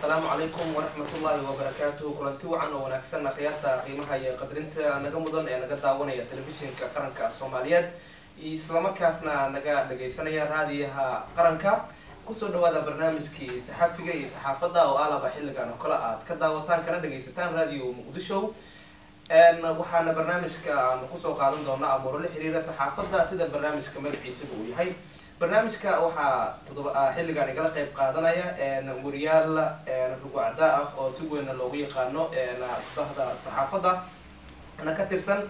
السلام عليكم ورحمة الله وبركاته. كلنتي وعن ونكسرنا خيارتا قيمها هي قدرنتا نجا مدن نجا داونية تلفزيون كقرنكا الصوماليات إسلام كاسنا نجا دقيسنا هذه قرنكا كسر هذا برنامج كي صحافي صحافة أو على بحيل كانوا كلا كذا وطن كنا دقيستان راديو مقدشو أن وحنا برنامج كنقصه قادم دونا أمور الحريرة صحافة سيد البرنامج كمل عيسى هاي برنامجك waxaa xilligan igala qayb qaadanaya muriyaal rugucda ah oo si weyn loogu yaqaano bahda saxaafada ana ka tirsan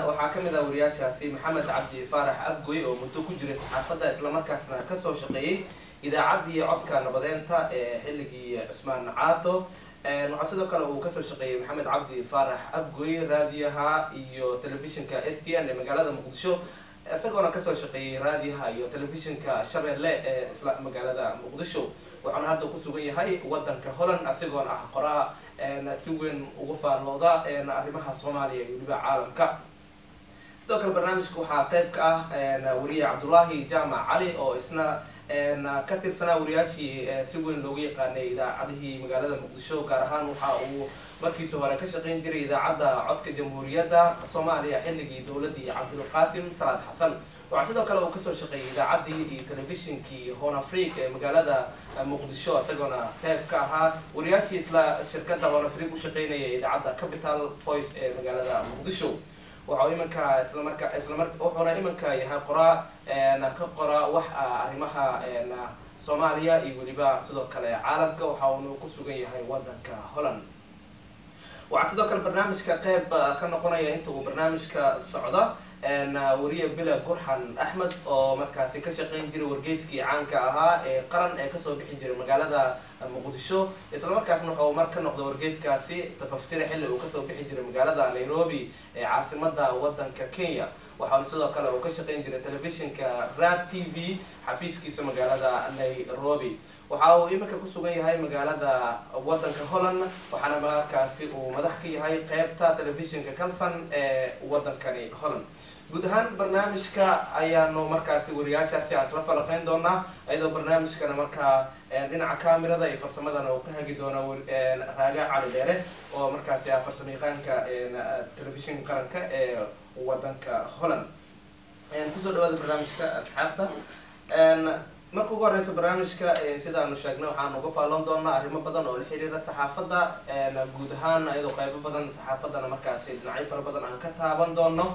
waxaa kamid ah wariyaashaasi Maxamed Cabdi Faarax Abgoy oo muddo ku jiray saxaafada isla markaasna ka soo shaqeeyay idaacadii codka nabadeenta xilligii Cismaan Caato waxaa sidoo kale uu ka soo shaqeeyay Maxamed Cabdi Faarax Abgoy raadiyaha iyo telefishinka STN ee magaalada Muqdisho asagoo ka soo shaqeeyay raadiyaha iyo telefishinka Shabeelle ee isla magaalada Muqdisho waxaan hadda ku sugan yahay wadanka Holland asagoo ah qoraa si weyn ugu faallooda arrimaha Soomaaliya iyo waliba caalamka sidoo kale barnaamijku waxaa qayb ka ah wariye Cabdullaahi Jaamac Cali oo isna ka tirsanaa wariyaashii si weyn loogu yaqaanay idaacadihii magaalada Muqdisho gaar ahaan waxa uu markiisa hore ka shaqeyn jiray idaacadda codka jamhuuriyadda Soomaaliya xilligii dawladii Cabdulqaasim Salaad Xasan waxa sidoo kale uu ka soo shaqeeyay idaacadii iyo telefishinkii Horn Africa ee magaalada Muqdisho asagoo qayb ka ahaa wariyaashii isla shirkadda Horn Africa u shaqeynayay idaacadda Capital Voice ee magaalada Muqdisho waxa imanka isla markaa wuxuuna imanka yahay qoraa ka qoraa wax arrimaha Soomaaliya iyo waliba sidoo kale caalamka waxa uu ku sugan yahay wadanka Holland waxa sidoo kale barnaamijka qayb ka noqonaya inta uu barnaamijka socdo wariye Bila Gurxan Axmed oo markaasi ka shaqeyn jiray wargeyskii caanka ahaa ee qaran ee ka soo bixi jiray magaalada Muqdisho isla markaasna wuxuu mar ka noqday wargeyskaasi tafaftire xilli uu ka soo bixi jiray magaalada Nairobi ee caasimadda wadanka Kenya waxaa sidoo kale uu ka shaqeyn jiray telefishinka Rad TV xafiiskiisa magaalada Nairobi waxa uu iminka ku sugan yahay magaalada wadanka Holland waxaana markaasi uu madax ka yahay qaybta telefishinka Kalsan ee wadankani Holland guud ahaan barnaamijka ayaanu markaasi wariyaashaasi aan isla falaqeyn doonaa ayadoo barnaamijkana markaa dhinaca kaamirada iyo farsamadana uu ka hagi doono Raaga Cali Dheere oo markaasi ah farsamayaqaanka telefishinka qaranka ee wadanka Holland kusoo dhawaada barnaamijka asxaabta marka ugu horeysa barnaamijka sidaanu sheegnay waxaan uga faalan doonaa arrimo badan oo la xiriira saxaafadda guud ahaan ayadoo qaybo badan saxaafadana markaasi dhinacyo fara badan aan ka taaban doono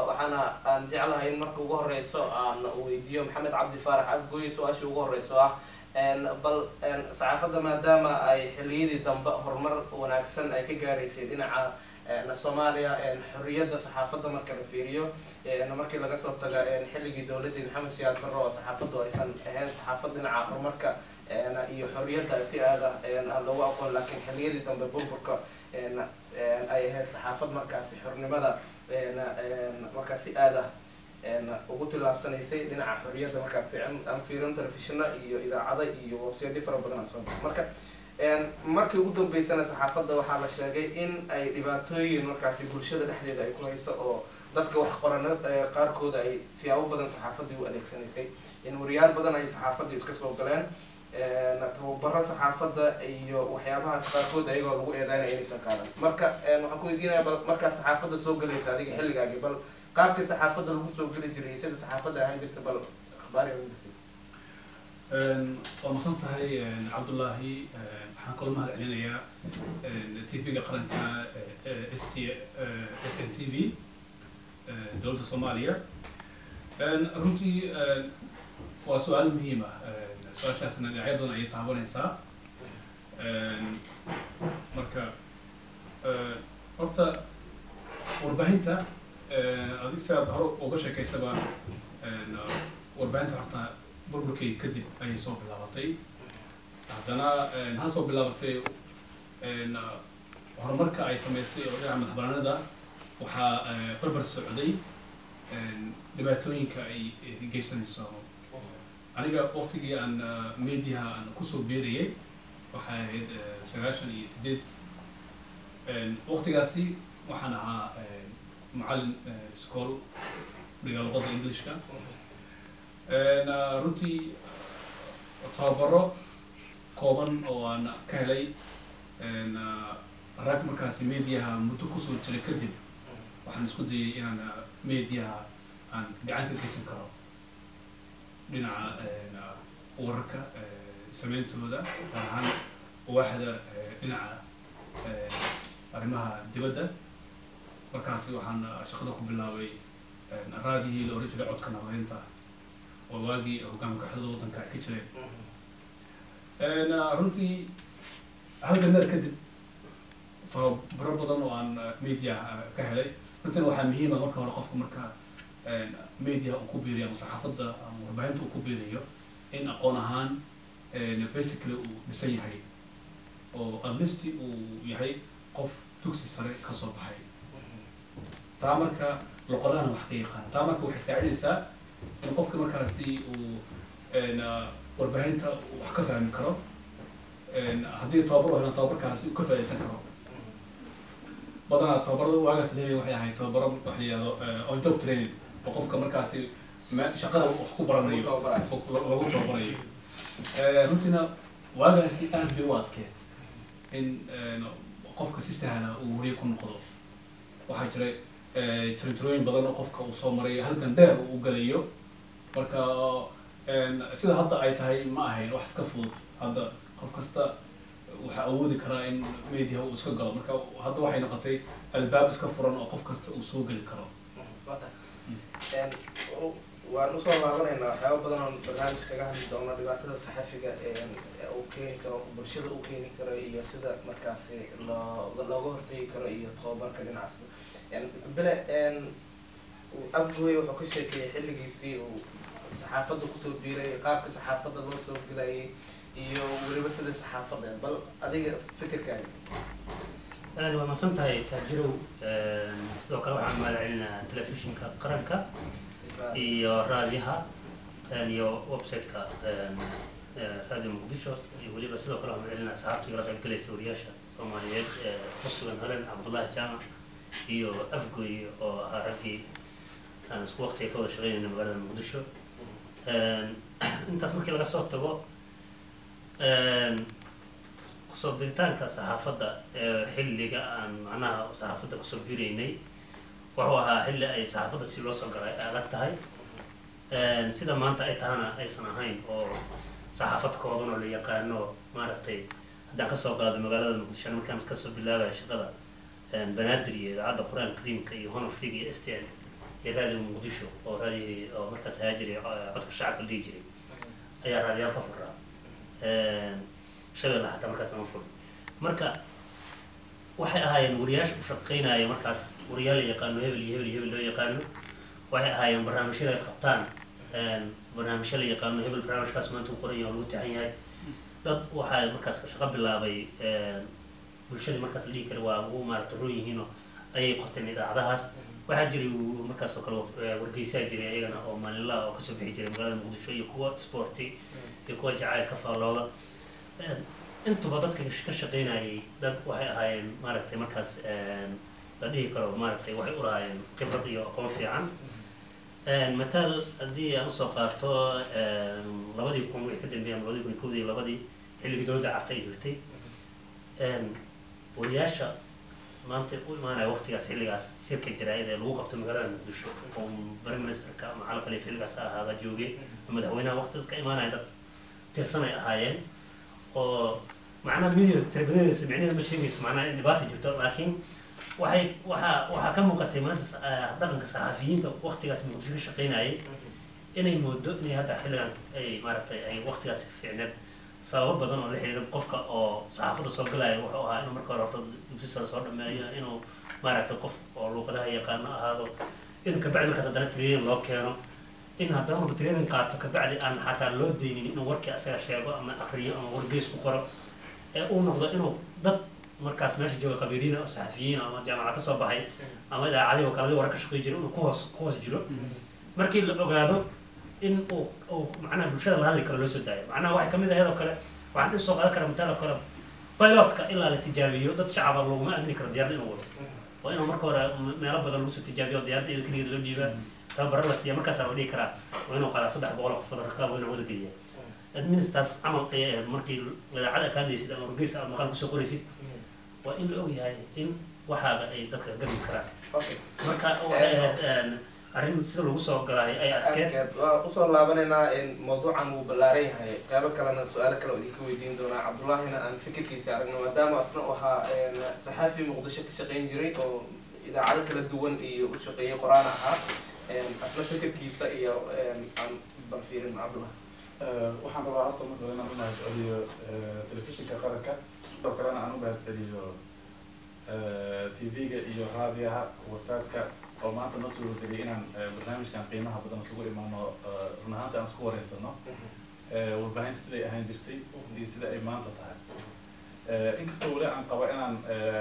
waxaana aan jeclahay in marka ugu horeyso aan weydiiyo Maxamed Cabdi Faarax Abgoy su'aasha ugu horeyso ah bal saxaafadda maadaama ay xilliyadii dambe horumar wanaagsan ay ka gaaraysay dhinaca Soomaaliya xorriyadda saxaafadda marka la fiiriyo markii laga soo tago xilligii dawladda Maxamed Siyaad Barre oo saxaafaddu aysan ahayn saxaafad dhinaca horumarka iyo xorriyadda si aad loogu aqoon laakiin xilliyadii dambe burburka ay ahayd saxaafad markaasi xornimada markaasi aad ugu tilaabsanaysay dhinaca xorriyadda marka fiirin telefishinna iyo idaacada iyo website fara badan soo marka markii ugu dambeysana saxaafadda waxaa la sheegay in ay dhibaatooyin markaasi bulshada dhexdeeda ay ku hayso oo dadka wax qoranada qaarkood ay siyaabo badan saxaafadda u adeegsanaysay in wariyaal badan ay saxaafadda iska soo galeen tababaro saxaafadda iyo waxyaabahaas qaarkood ayagoo lagu eedaynaya inaysan qaadan marka waxaan ku weydiinayaa bal markaa saxaafadda soo galaysa adiga xilligaagi bal qaabkii saxaafadda lagu soo geli jiray sida saxaafadda ahaan jirta bal akhbaari waa masantahay Cabdullaahi waxaan kula mahad celinayaa TV-ga qaranka STN TV dowladda Soomaaliya runtii waa su'aal muhiim ah su'aashaasna dhinacyo badan ayay taabanaysaa marka horta warbaahinta adiga sidaad hore uga sheekaysaba warbaahinta horta burburkii kadib ayay soo bilaabatay haddana ha soo bilaabatay horumarka ay sameysay oo dhinaca madaxbannaanida waxaa barbar socday dhibaatooyinka ay geysanayso aniga waqtigii aan mediaha aan kusoo beerayay waxay ahayd 98 waqtigaasi waxaan ahaa macallin iskool dhiga luqadda Englishka runtii tababaro kooban oo aan ka helay rag markaasi mediaha muddo kusoo jiray kadib waxaan isku dayay inaan mediaha aan gacan ka geysan karo dhinaca wararka sameyntooda gaar ahaan waaxda dhinaca arrimaha dibadda markaasi waxaan shaqada ku bilaabay raadihii la oran jiray codka nabadeynta oo waagii hoggaanka kooxda waddanka ay ka jireen runtii halganeer kadib tababaro badan oo aan media ka helay runtina waxaa muhiima marka hore qofka marka media uu ku biiriyo ama saxaafadda ama warbaahinta uu ku biiriyo in aqoon ahaan basically uu dhisan yahay oo at least uu yahay qof dugsi sare ka soo baxay taa marka luqadahana wax ka yaqaan taa marka waxay saacidaysaa in qofka markaasi uu warbaahinta wax ka fahmi karo haddii tababar u helan tababarkaasi uu ka faa'iidaysan karo badanaa tababarada waagaas leeyahay waxay ahayd tababaro wax la yihahdo on job training oo qofka markaasi shaqada wax ku baranayo lagu tababarayo runtiina waagaasi aad bay u adkeed in qofka si sahla uu wariye ku noqdo waxaa jiray tirooyin badan oo qofka uu soo maray halkan dheer uu galayo marka sida hadda ay tahay ma ahayn wax iska fudud hadda qof kasta waxaa awoodi karaa in media uu iska galo marka hadda waxay noqotay albaab iska furan oo qof kasta uu soo geli karo waan usoo laabanaynaa waxyaaba badan oo barnaamij kaga hadli doono dhibaatada saxafiga uu keeni karo bulshada uu keeni karo iyo sida markaasi looga hortagi karo iyo tababarka dhinacaas bile Afgoye wuxuu ka sheekeeyay xilligiisii uu saxaafadda kusoo biiray qaabka saxaafadda loo soo gelayay iyo weliba sida saxaafadda bal adiga fikirkaaga waa masan tahay taajirow sidoo kale waxaan mahadcelinaa telefishinka qaranka iyo raadiyaha iyo website-ka radio muqdisho iyo weliba sidoo kale waxaan mahadcelinaa saxaabta igala qayb galaysa wariyaasha soomaaliyeed ku sugan halen cabdullaahi jaamac iyo Afgoye oo ahaa raggii aan isku waqtiga ka wada shaqeynayna magaalada muqdisho intaas markii laga soo tago kusoo biritaanka saxaafadda xilliga aan macnaha saxaafadda kusoo biraynay wuxuu ahaa xilli ay saxaafadda si loo soo galay adag tahay sida maanta ay tahana aysan ahayn oo saxaafad kooban oo la yaqaano maaragtay haddaan kasoo qaado magaalada muqdisho markaan kasoo bilaabaya shaqada banaadir iyo idaacadda qur-aan kariimka iyo honofig iyo stn iyo radio muqdisho oo raadiyay oo markaas ahaa jiray codka shacabka dhihi jiray ayaa raadiyaal ka furaa shabeelle xataa markaas nama furo marka waxay ahaayeen wariyaasha u shaqeynaya markaas wariyaal la yaqaano hebel iyo hebel iyo hebel loo yaqaano waxay ahaayeen barnaamijyada ay qabtaan barnaamijyo la yaqaano hebel barnaamijkaas maanta u qoran yahay oo lagu taxan yahay dad waxaa markaas shaqo bilaabay bulshadii markaas la dhihi kara waa ugu maaragta roon yihiinoo ayay qorteen idaacadahaas waxaa jiray markaas oo kale wargeysaa jiray ayagana oo maalinlaha oo kasoo bixi jiray magaalada muqdisho iyo kuwa sporti iyo kuwa jacayl ka faallooda intuba dadka ka shaqeynayay dad waxay ahaayeen maaragtay markaas la dhihi karo maaragtay waxay u lahaayeen khibrad iyo aqoon fiican mataal haddii aan usoo qaato 2000 wixii ka dambeeyay 2001 iyo 2 xilligii dowladda carta ay jirtay wariyaasha maanta u imaanaya waqtigaas xilligaas shirka jaraa'id ee lagu qabto magaalada muqdisho oo prime ministerka ama cala kale xilligaas ahaada joogay madaxweynaha waqtigaas ka imaanaya dad tirsan ay ahaayeen oo macnaha media tarbiyadiisa micnaheedu ma sheegayso macnaha in dhibaato jirto laakiin waxaa ka muuqatay maanta dhaqanka saxafiyiinta waqtigaas muqdisho ka shaqeynayay inay moodo inay hadda xilligan ay maaragtay ay waqtigaas fiicneed sababo badan oo la xiriira qofka oo saxaafadda soo galaya wuxuu ahaa inuu marka hore horta dugsi sare soo dhameeyo inuu maaragtay qof oo luuqadaha yaqaano ahaado in kabacdi markaas haddana training loo keeno in haddana marku training qaato kabacdi aan xataa loo daynin inuu warkii asaga sheego ama akriyo ama wargeys ku qoro ee uu noqdo inuu dad markaas meesha jooga qabiiriin oo saxafiyiin ama jaamacad ka soo baxay ama idaacadii oo kale warka shaqeey jiray inuu ku hoos jiro markii la ogaado in uu macnaha bulshada la hadli karo loo soo daayo macnaha waxay kamid ahayd oo kale waxaan soo qaadan karaa mataal oo kale pilotka ilaa la tijaabiyo dad shacab ah laguma aamini karo diyaaradda inuu wado waa inuu marka hore meelo badan lagu soo tijaabiyo diyaaradda iyada keligeed loo dhiibaa tababaro la siiya markaasaa la dhihi karaa waa inuu qaadaa 300 qof oo rakaab inuu wada geliya administraas camal ayay markii idaacada ka hadlaysid ama wargeysa ama maqal kusoo qoraysid waa in la ogyahay in waxaaga ay dadka garbi karaan marka waxay ahayd arrin sida lagu soo galay ay adkeed waa usoo laabanaynaa mawduucan wuu ballaaran yahay qaybo kalena su-aalo kale oo idinka weydiin doonaa cabdullaahina aan fikirkiisa aragno maadaama asna u ahaa saxaafi muqdisho ka shaqayn jiray oo idaacado kala duwan iyo u shaqeeyay qoraan ahaa asna fikirkiisa iyo aan bal fiirin cabdullah waxaan rabaa horta marka inaan u mahadceliyo telefishinka qaranka sidoo kalena aan u mahadceliyo TV-ga iyo raadiyaha website-ka oo maanta noo soo wargeliyay inaan barnaamijkan qiimaha badan isugu imaano run ahaanta aan isku wareysano warbaahinta siday ahaan jirtay iyo sida ay maanta tahay inkastoo weli aan qabo inaan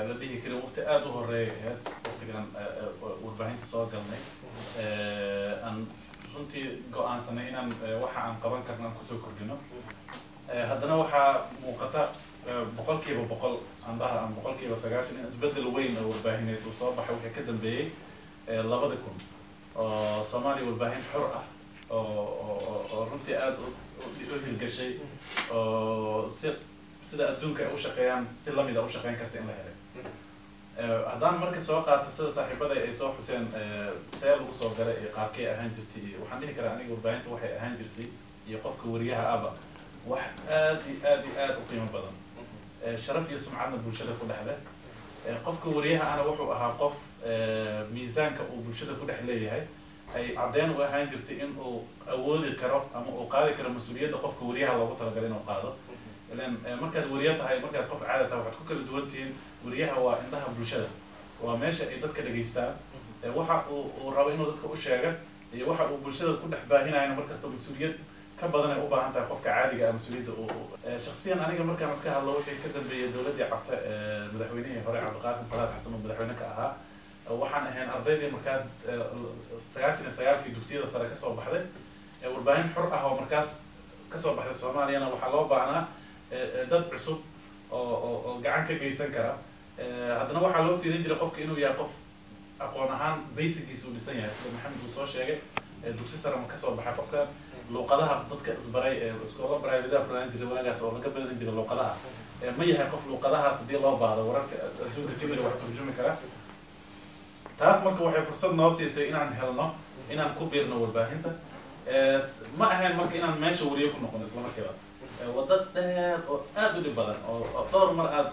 la dhihi karin waqti aada u horeeya ahayd waqtigan warbaahinta soo galnay aan runtii go-aansanay inaan waxa aan qaban karno aan kusoo kordhino haddana waxaa muuqata boqolkiiba boqol aan dhaha ama boqolkiiba 90 in isbedel weyn oo warbaahineed uu soo baxay wixii ka dambeeyey 2000 oo Soomaaliya warbaahin xor ah oo runtii aad u hirgashay oo sida adduunka ay u shaqeeyaan si lamid ah u shaqeyn karta in la helay haddaan marka soo qaata sida saaxiibada ay soo xuseen see lagu soo galay iyo qaabkay ahaan jirtay iyo waxaan dhihi karaa aniga warbaahinta waxay ahaan jirtay iyo qofka wariyaha aba wax aad u qiimo badan sharaf iyo sumcadna bulshada ku dhexle qofka wariyaha ana wuxuu ahaa qof miisaanka uu bulshada ku dhex leeyahay ay caddeyn u ahaan jirtay in uu awoodi karo ama uu qaadi karo mas-uuliyadda qofka wariyaha loogu talagalay inuu qaado ilan markaad wariya tahay markaad qof caada tahay waxaad ku kala duwan tihiin wariyaha waa indhaha bulshada waa meesha ay dadka dhageystaan waxa uu rabo inuu dadka u sheega iyo waxa uu bulshada ku dhex baahinayna markasta mas-uuliyad ka badan ay u baahan tahay qofka caadiga ah mas-uuliyadda shakhsiyan aniga markaan iska hadlo wixii ka dambeeyay dowladdii cabta madaxweynihii hore cabdiqaasim salaad xasan oo madaxweyne ka ahaa waxaan ahayn ardaydii markaas 99kii dugsiyada sare ka soo baxday warbaahin xor ah oo markaas ka soo baxday Soomaaliyana waxaa loo baahnaa dad cusub oo gacan ka geysan kara haddana waxaa loo fiirin jiray qofka inuu yahay qof aqoon ahaan basicgiisa uu dhisan yahay sida maxamed uu soo sheegay dugsi sare ma ka soo baxay qofka luqadaha dadka isbaray iskoola barayada fulaan jiray waagaas oo laga badan jiray luqadaha ma yahay qof luqadahaas hadii loo baahdo wararka adduunka jimri wax turjumi kara taas marka waxay fursad noo siisay inaan helno inaan ku biirno warbaahinta ma ahayn marka inaan meesha wariyo ku noqono isla markiiba wadda dheer oo aad u dhib badan oo dhowr mar aad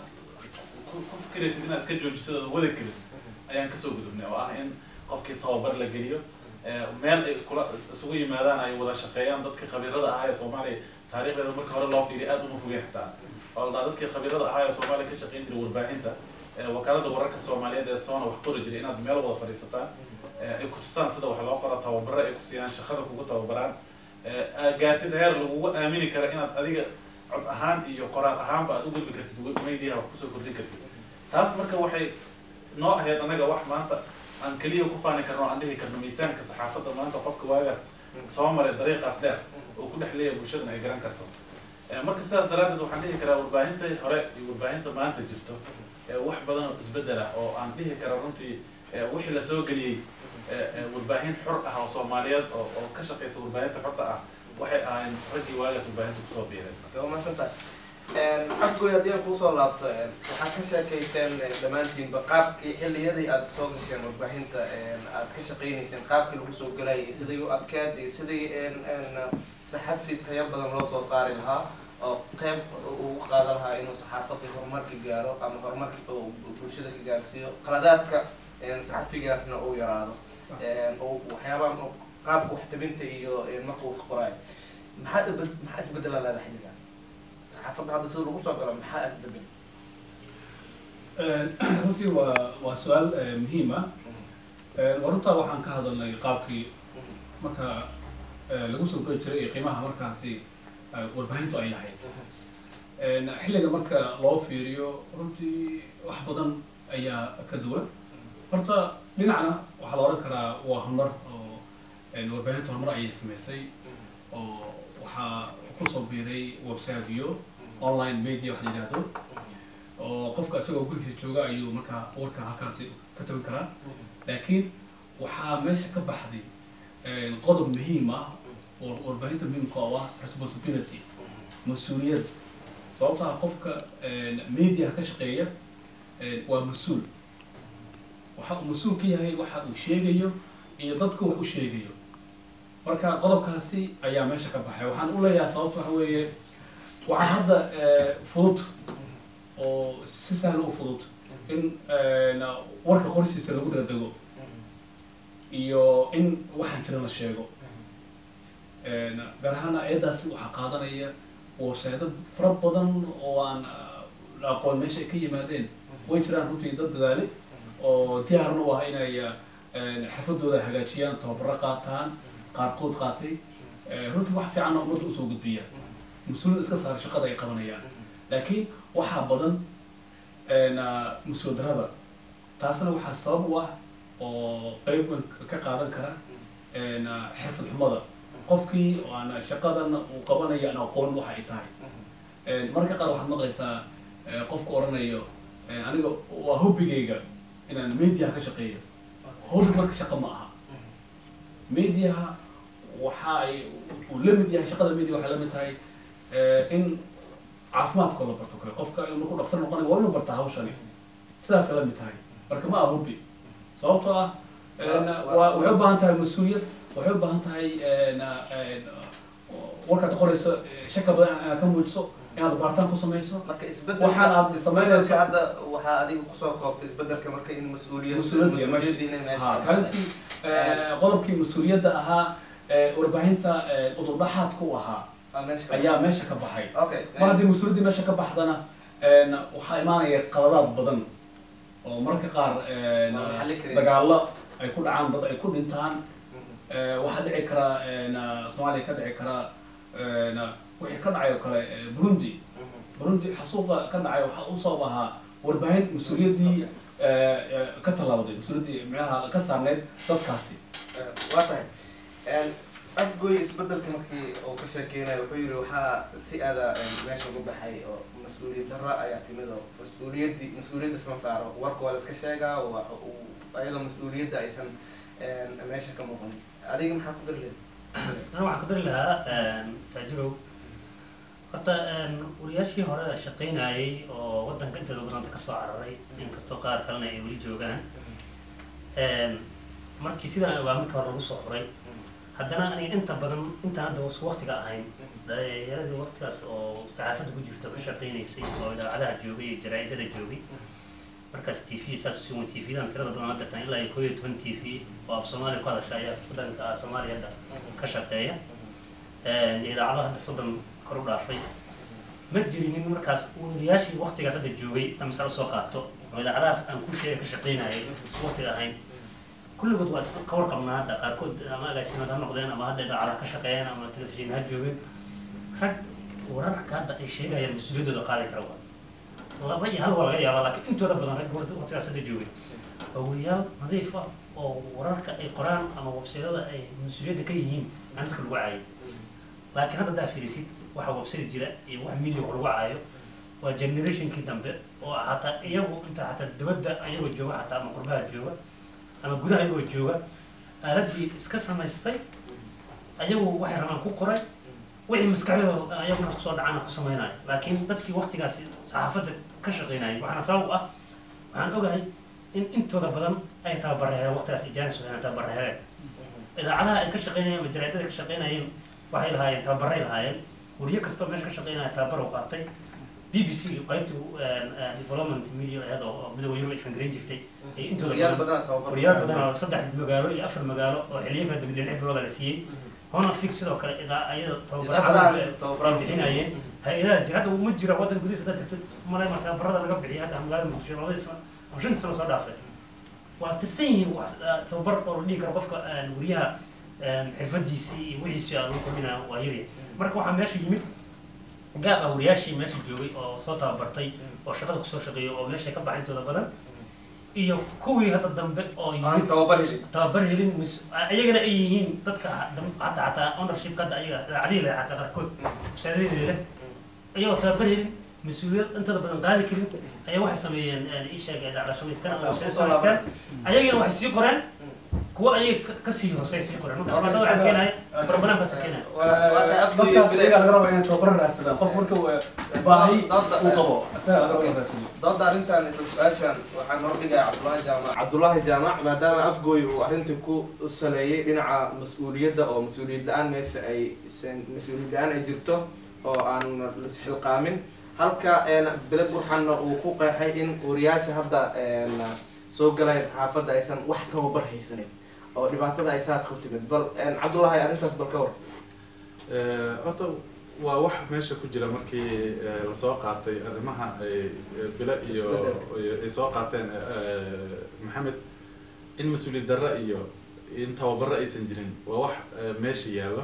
ku fikiraysid inaad iska joojiso wada karin ayaan kasoo gudubnay oo ah in qofkii tababar la geliyo meel ay isugu yimaadaan ay wada shaqeeyaan dadka khabiirada ahaa ee Soomaaliya taariikhdeeda marka hore loo fiiriyo aad uma fogeen xitaa oo dadkii khabiirada ahaa ee Soomaaliya ka shaqeyn jiray warbaahinta wakaalada wararka Soomaaliyeed ee Soona wax qori jiray inaad meel wada fadhiisataan ay ku tusaan sida wax loo qoro tababaro ay ku siiyaan shaqada kugu tababaraan gaartid heer lagugu aamini karo inaad adiga cod ahaan iyo qoraal ahaanba aad u gudbi kartid media wax kusoo kordhin kartid taas marka waxay noo ahayd anaga wax maanta aan kaliya ku faani karno aan dhihi karno miisaanka saxaafadda maanta qofka waagaas soo maray dariiqaas dheer oo ku dhex leeyahay bulshadana ay garan karto marka sidaas daraaddeed waxaan dhihi karaa warbaahinta hore iyo warbaahinta maanta jirto wax badan oo isbeddel ah oo aan dhihi karo runtii wixii la soo geliyey warbaahin xor ah oo Soomaaliyeed oo ka shaqeysa warbaahinta xorta ah waxay ahayn raggii waagaas warbaahinta kusoo biiray waa masantahay afgoy haddii aan kusoo laabto waxaad ka sheekayseen dhammaantiinba qaabkii xilliyadii aad soo gasheen warbaahinta aad ka shaqaynayseen qaabkii lagu soo galayay sidii u adkeed iyo sidii saxafi tayo badan loo soo saari lahaa oo qayb ugu qaadan lahaa inuu saxaafadii horumarka gaaro ama horumarka uu bulshada ka gaarsiiyo qaladaadka saxafigaasna uu yaraado oo waxyaabaha qaabka waxtabinta iyo markuu wax qoraayo maxaa isbedela leedahay xilligan saxaafadda hadda sida lagu soo galo maxaa isbedel runtii waa su-aal muhiim ah waruntaa waxaan ka hadalnay qaabkii marka lagu soo geli jiray iyo qiimaha markaasi warbaahintu ay lahayd xilliga marka loo fiiriyo runtii wax badan ayaa ka duwan horta dhinacna waxaa la oran karaa waa horumar oo warbaahinta horumar ayay samaysay oo waxaa kusoo biiray website-yo online media wax la yidhaahdo oo qofka isagoo gurigiisa jooga ayuu markaa warka halkaasi ka tagi karaa laakiin waxaa meesha ka baxday qodob muhiim ah oo warbaahinta muhiimka oo ah responsibility mas-uuliyad sababtaa qofka media ka shaqeeya waa mas-uul waxa uu mas-uul ka yahay waxa uu sheegayo iyo dadku wax u sheegayo marka qodobkaasi ayaa meesha ka baxay waxaan u leeyahay sababta waxa weeye waxaa hadda fudud oo si sahlan u fudud in warka qorsiisa lagu dardego iyo in waxaan jira la sheego gaar ahaan eedaasi waxaa qaadanaya wasaaradad fara badan oo aan aqoon meesha ay ka yimaadeen way jiraan runtii dad dadaale oo diyaarna u ah inay xirfadooda hagaajiyaan tababaro qaataan qaarkood qaatay runtii wax fiicanna ummadda usoo gudbiya mas-uuliyad iska saar shaqada ay qabanayaan laakiin waxaa badan mas-uul darada taasna waxaa sabab u ah oo qayb ka qaadan kara xirfad xumada qofkii aan shaqadan uu qabanayo aan aqoon waxa ay tahay marka qaar waxaad maqlaysaa qofku oranayo aniga waa hobbigayga inaan mediaha ka shaqeeyo hobby marka shaqo ma aha mediaha waxa ay uu la mid yahay shaqada media waxay la mid tahay in caafimaadkooda barto kale qofka inuu ku dhaqtar noqonayo waa inuu bartaa hawshani sidaas la mid tahay marka ma aha hobby sababtoo ah waxay u baahan tahay mas-uuliyad waxay u baahan tahay warkaad qorayso shaka badan inaad ka muujiso inaad baaritaan ku samayso marka waxaan aad samaynayso hadda waxaa adiga kusoo koobtay isbedelka marka in mas-uuliyadda inay meesha kaalintii qodobkii mas-uuliyadda ahaa warbaahinta udurdhaxaadka u ahaa ayaa meesha ka baxay mar haddii mas-uuliyaddii meesha ka baxdana waxaa imaanaya qaladaad badan oo mararka qaar dagaallo ay ku dhacaan dad ay ku dhintaan waxaa dhici karaa soomaaliya ka dhici karaa wixii ka dhacay oo kale burundi xasuuqa ka dhacay waxaa u sabab ahaa warbaahin mas-uuliyaddii ka tallaawday mas-uuliyaddii micnaha ka saarneyd dadkaasi waa tahay afgoy isbedelka markii uu ka sheekeynayo wuxuu yidhi waxaa si aada meesha uga baxay oo mas-uuliyad darra ayaa timid oo mas-uuliyadda isma saaro warka waa la iska sheegaa ayadoo mas-uuliyadda aysan meesha ka muuqan adiga maxaa ku dari lahayd أنا waxaan ku dari lahaa taajirow horta wariyaashii hore shaqeynayay oo waddanka inteeda badanta ka soo cararay inkastoo qaar kalena ay weli joogaan markii sidaan ogaa marka hore lagu soo xuray haddana aniga inta badan intaan hadda wasu waqtiga ahayn dhalinyaradii waqtigaas oo saxaafadda ku jirta ka shaqeynaysay oo idaacadaha joogay iyo jaraa'idada joogay markaas t v saas usugan t v-dan tirada badan hadda tan ilaa 11 t v oo af soomaaliya ku hadasha ayaa waddanka soomaaliya hadda ka shaqeeya idaacadaha hadda 30 kor u dhaafay ma jirinin markaas wariyaashii waqtigaas hadda joogay tamsal soo qaato oo idaacadahaas aan ku sheegay ka shaqeynayay waqtiga ahayn kulligood waa ka warqabnaa hadda qaarkood ama agaasimaad ha noqdeen ama hadda idaacadaha ka shaqeeyeen ama telefishin ha joogeen rag wararka hadda ay sheegayaan mas-uuliyaddooda qaadi kara waa laba iyo hal waa laga yaabaa laakiin intooda badan rag waqtigaas hadda joogay waa wariyaal nadiif ah oo wararka ay qoraan ama websayada ay mas-uuliyadda ka yihiin aan dadka lagu caayo laakiin hadda haddaa fiirisid waxa website jira iyo wax media lagu caayo waa generationkii dambe oo hataa iyagu inta hataa dibadda ayagoo jooga hataa ama qurbaha jooga ama gudaha ayagoo jooga aaladii iska samaystay ayagu waxay rabaan ku qoray wixii maskaxdooda ayaguna kusoo dhacana ku samaynayo laakiin dadkii waqtigaasi saxaafadda ka shaqeynayay waxaana sabab ah waxaan ogahay in intooda badan ay tababaraheen waqtigaas ijaanis waxayna tababaraheen idaacadaha ay ka shaqeynayeen ama jaraa'idada ka shaqeynayeen waxay lahaayeen tababaray lahaayeen wariye kastoo meesha ka shaqeynaya tababar u qaatay BBC qaybtii development media ayada oo midowga Yurub ay fangareyn jirtay ay intooda wariyaal badan oo 3 magaalo iyo 4 magaalo oo xilliyo kala duwan dhinac bilowda la siiyey هنا فيك سيدو كلا إذا أيضا توبر بحين أيه هاي جهاد ومجرى وطن جديد هذا مرة ما تبرد أنا قبل هذا مقال مشروع هذا اسمه عشان سنة صدافة وتسين توبر أورليك رفقة نوريها حرفة دي سي ويش يا لو كلنا وعيري مركو حماشي يميت جاء أورياشي ماشي جوي أو صوتها برتي أو شغلك صوت شقي أو ماشي كبع أنت ولا بدن iyo kuwii hadda dambe oo yimid tababar helin ayagana ay yihiin dadka hadda hataa ownership hadda ayaga cadiyada hataa qarkood mashaariicdeeda ayagoo tababar helin mas-uuliyad intada badan qaadi karin ayaa waxay sameeyeen ii sheegay dhacdashamaystaan ama samaystaan ayagana waxay sii qoreen kuwa ayay kasii hooseysi qoraan marka dhibaatada waxaa keenaya problem bas keenaya dadkaas iyaga laga rabo inay tababar raadsadaan qof marka baahi uu qabo asaga laga rabo raadsadaan dooda arrintan isla su-aashan waxaan hordhigaya cabdullaahi jaamac maadaama afgooy uu arrintii ku saleeyay dhinaca mas-uuliyadda oo mas-uuliyad la-aan meesha ay mas-uuliyad la-aan ay jirto oo aan isxilqaamin halka bele burxanna uu ku qeexay in wariyaasha hadda soo galaya saxaafadda aysan wax tababar haysanin oo dhibaatada ay saas ku timid bal cabdullaahi arrintaas bal ka war horta waa wax meesha ku jira markii lasoo qaatay arrimaha bile iyo ay soo qaateen maxamed in mas-uuliyad darra iyo in tababaro aysan jirin waa wax meesha yaallo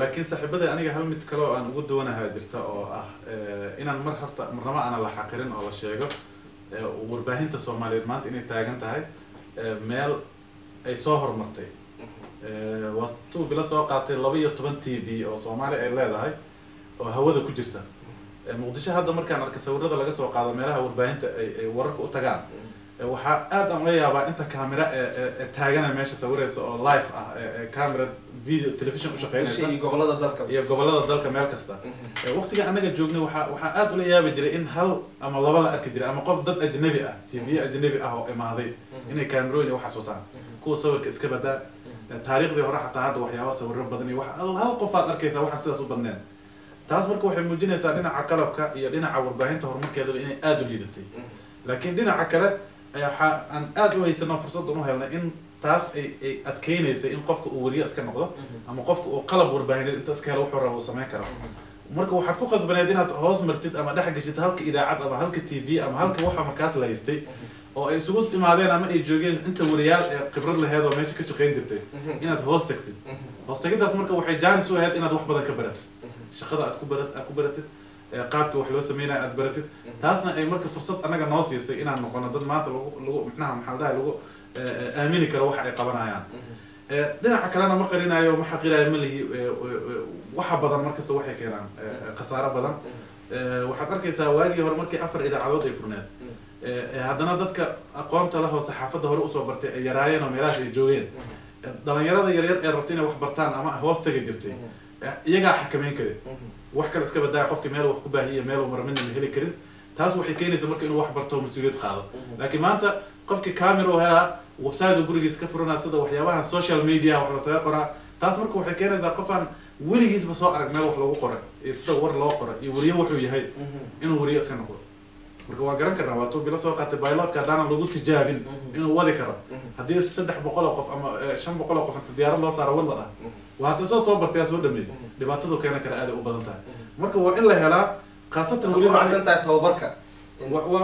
laakiin saaxiibada aniga hal mid kale oo aan ugu duwanahaa jirta oo ah inaan marnaba aanan la xaqirin oo la sheego warbaahinta Soomaaliyeed maanta inay taagan tahay meel ay soo horumartay waqti bila soo qaatay 12 TV oo Soomaali ay leedahay oo hawada ku jirta Muqdisho hadda markaan arkay sawirada laga soo qaado meelaha warbaahinta ay wararka u tagaan waxa aad aan la yaabaa inta kaamira taagana meesha sawiraysa oo live ah camera video television u shaqeynaysa iyo gobolada dalka meel kasta waqtiga anaga joognay waxa aad u la yaabi jiray in hal ama laba la arki jiray ama qof dad ajnabi ah TV ajnabi ah oo imaaday inay kaamirooyin waxa soo taan kuwa sawirka iska badaa taariikhdii hore xataa hadda waxyaabo sawirro badan iyo hal qof aad arkaysa waxa sidaas u badneen taas marka waxay muujinaysaa dhinaca qalabka iyo dhinaca warbaahinta horumarkeeda inay aad u liidatay laakiin dhinaca kale aan aad u haysano fursad u helnay in taas ay adkeynaysa in qofka uu wariye iska noqdo ama qofka uu qalab warbaahineed inta iska helo wuxuu rabo sameyn karo marka waxaad ku qasbaneed inaad hoos martid ama dhex gashid halka idaacad ama halka TV ama halka waxa markaas la haystay oo ay isugu imaadeen ama ay joogeen inta wariyaal ee khibrad lahayd oo meesha ka shaqeyn jirtay inaad hoos tagtid hoos tagidaas marka waxay jaanis u ahayd inaad wax badan ka baratid shaqada aad ku baratid qaabka wax loo sameeyay aad baratid taasna ay marka fursad anaga noo siisay inaan noqono dad maanta lagu maxaa lagu aamini karo wax ay qabanayaan dhinaca kalena ma qarinayo ma xaqirayo ma lihi waxa badan markasta waxay keenaan khasaaro badan waxaad arkaysaa waagii hore markii 4 idaacadood ay furneed haddana dadka aqoonta leh oo saxaafadda hore usoo bartay ay yaraayeen oo meelahaas ay joogeen dhalinyarada yaryar ee rabtay inay wax bartaan ama hoos tagi jirtay iyagaa xakameyn kare wax kale iska badaa qofka meel wax ku baahiya meel uu marmina ma heli karin taas waxay keenaysaa marka inuu wax barto mas'uuliyad qaado laakiin maanta qofka camera oo helaa website gurigiisa ka furanaa sida waxyaabaha social media wax la sameeyo qoraa taas marka waxay keenaysaa qofan weligiisba soo arag meel wax lagu qoray sida war loo qoray iyo wariye wuxuu yahay inuu wariye iska noqdo marka waa garan karnaa waa bila soo qaatay pilotka hadaan lagu tijaabin inuu wadi karo haddii 300 qof ama 500 qof inta diyaarad loo saaro wada ah waa hadda soo bartay soo dhameeyay dhibaatadu keena kara aad u badan tahay marka waa in la helaa qaasatan wali macsantaa tababarka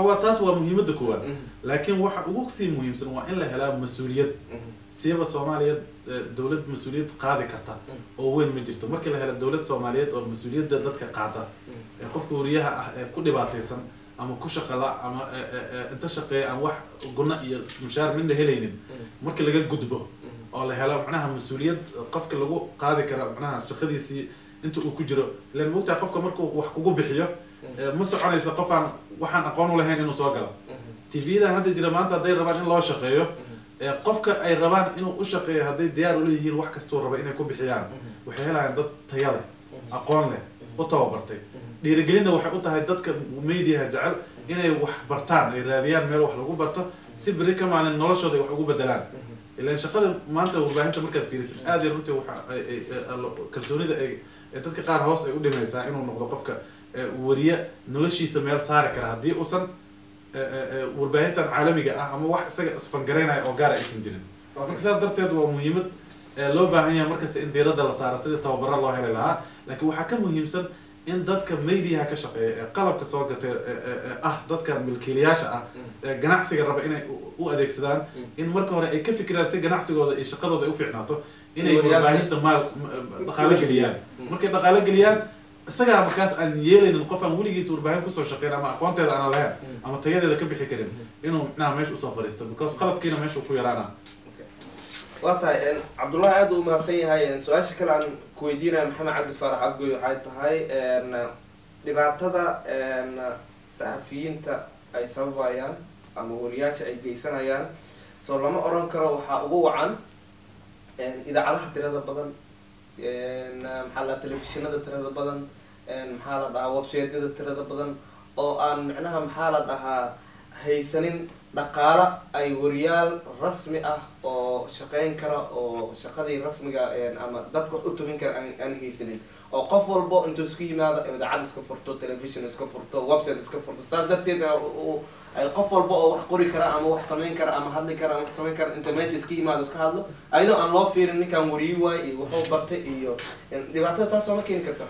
waa taas waa muhiimadda koowaad laakiin waxa ugu sii muhiimsan waa in la helaa mas'uuliyad siyaba Soomaaliyeed dawlad mas'uuliyad qaadi karta oo weyn ma jirto markii la helo dawlad Soomaaliyeed oo mas'uuliyadda dadka qaata qofka wariyaha ah ee ku dhibaataysan ama ku shaqada ama inta shaqeeya aan wax guna iyo mushaar midna helaynin markii laga gudbo oo la helo macnaha mas'uuliyad qofka lagu qaadi karo macnaha shaqadiisii inta uu ku jiro ilaan moogtaa qofka markuu wax kugu bixiyo ma soconaysa qofaan waxaan aqoon u lahayn inuu soo galo TV-dan hadda jira maanta hadday rabaan in loo shaqeeyo qofka ay rabaan inuu u shaqeeyo hadday diyaar u leeyihiin wax kastoo raba inay ku bixiyaan waxay helayaan dad tayo leh aqoon leh u tababartay dhiirigelinna waxay u tahay dadka media jecel inay wax bartaan ay raadiyaan meel wax lagu barto si bari ka maalin noloshooda ay wax ugu bedelaan ilaan shaqada maanta warbaahinta markaad fiirisid aad iyo runtii waxa kalsoonida ay dadka qaar hoos ay u dhimaysaa inuu noqdo qofka wariye noloshiisa meel saari kara haddii uusan warbaahintan caalamiga ah ama wax isaga isfangareynaya oo gaar aysan jirin marka sidaas darteed waa muhiimad loo baahan yahay markasta in diiradda la saaro sidii tababaro loo heli lahaa laakiin waxaa ka muhiimsan in dadka mediaha ka shaqeeya ee qalabka soo gatay ah dadka milkiilayaasha ah ganacsiga raba inay u adeegsadaan in marka hore ay ka fikiraan si ganacsigooda iyo shaqadooda ay u fiicnaato inay warbaahinta dhaqaale geliyaan markay dhaqaale geliyaan isagaa markaas aan yeelaynin qof aan weligiis warbaahin kusoo shaqeyn ama aqoonteeda aan lahayn ama tayadeeda ka bixi karin inuu macnaha meesha usoo fadhiisto because qalabkiina meesha ku yaraana waa tahay cabdullaahi aad u mahadsan yahay su-aasha kale aan ku weydiinaya maxamed cabdi faarax abgoy waxay tahay dhibaatada saxafiyiinta ay sababayaan ama wariyaasha ay geysanayaan soo lama oran karo waxaa ugu wacan idaacadaha tirada badan maxaa la telefishinada tirada badan maxaa la dhahaa websiteyada tirada badan oo aan micnaha maxaa la dhahaa haysanin dhaqaalo ay wariyaal rasmi ah oo shaqeyn kara oo shaqadii rasmiga ama dadka wax u tubin kara aan haysanin oo qof walbo intuu isku yimaado idaacad iska furto television iska furto website iska furto saas darteed ay qof walba oo wax qori kara ama wax samayn kara ama hadli kara ama wax samayn kara inta meesha iska yimaado iska hadlo ayadoo aan loo fiirin ninkaan wariyi waay iyo wuxuu bartay iyo dhibaatada taas oo ma keeni karto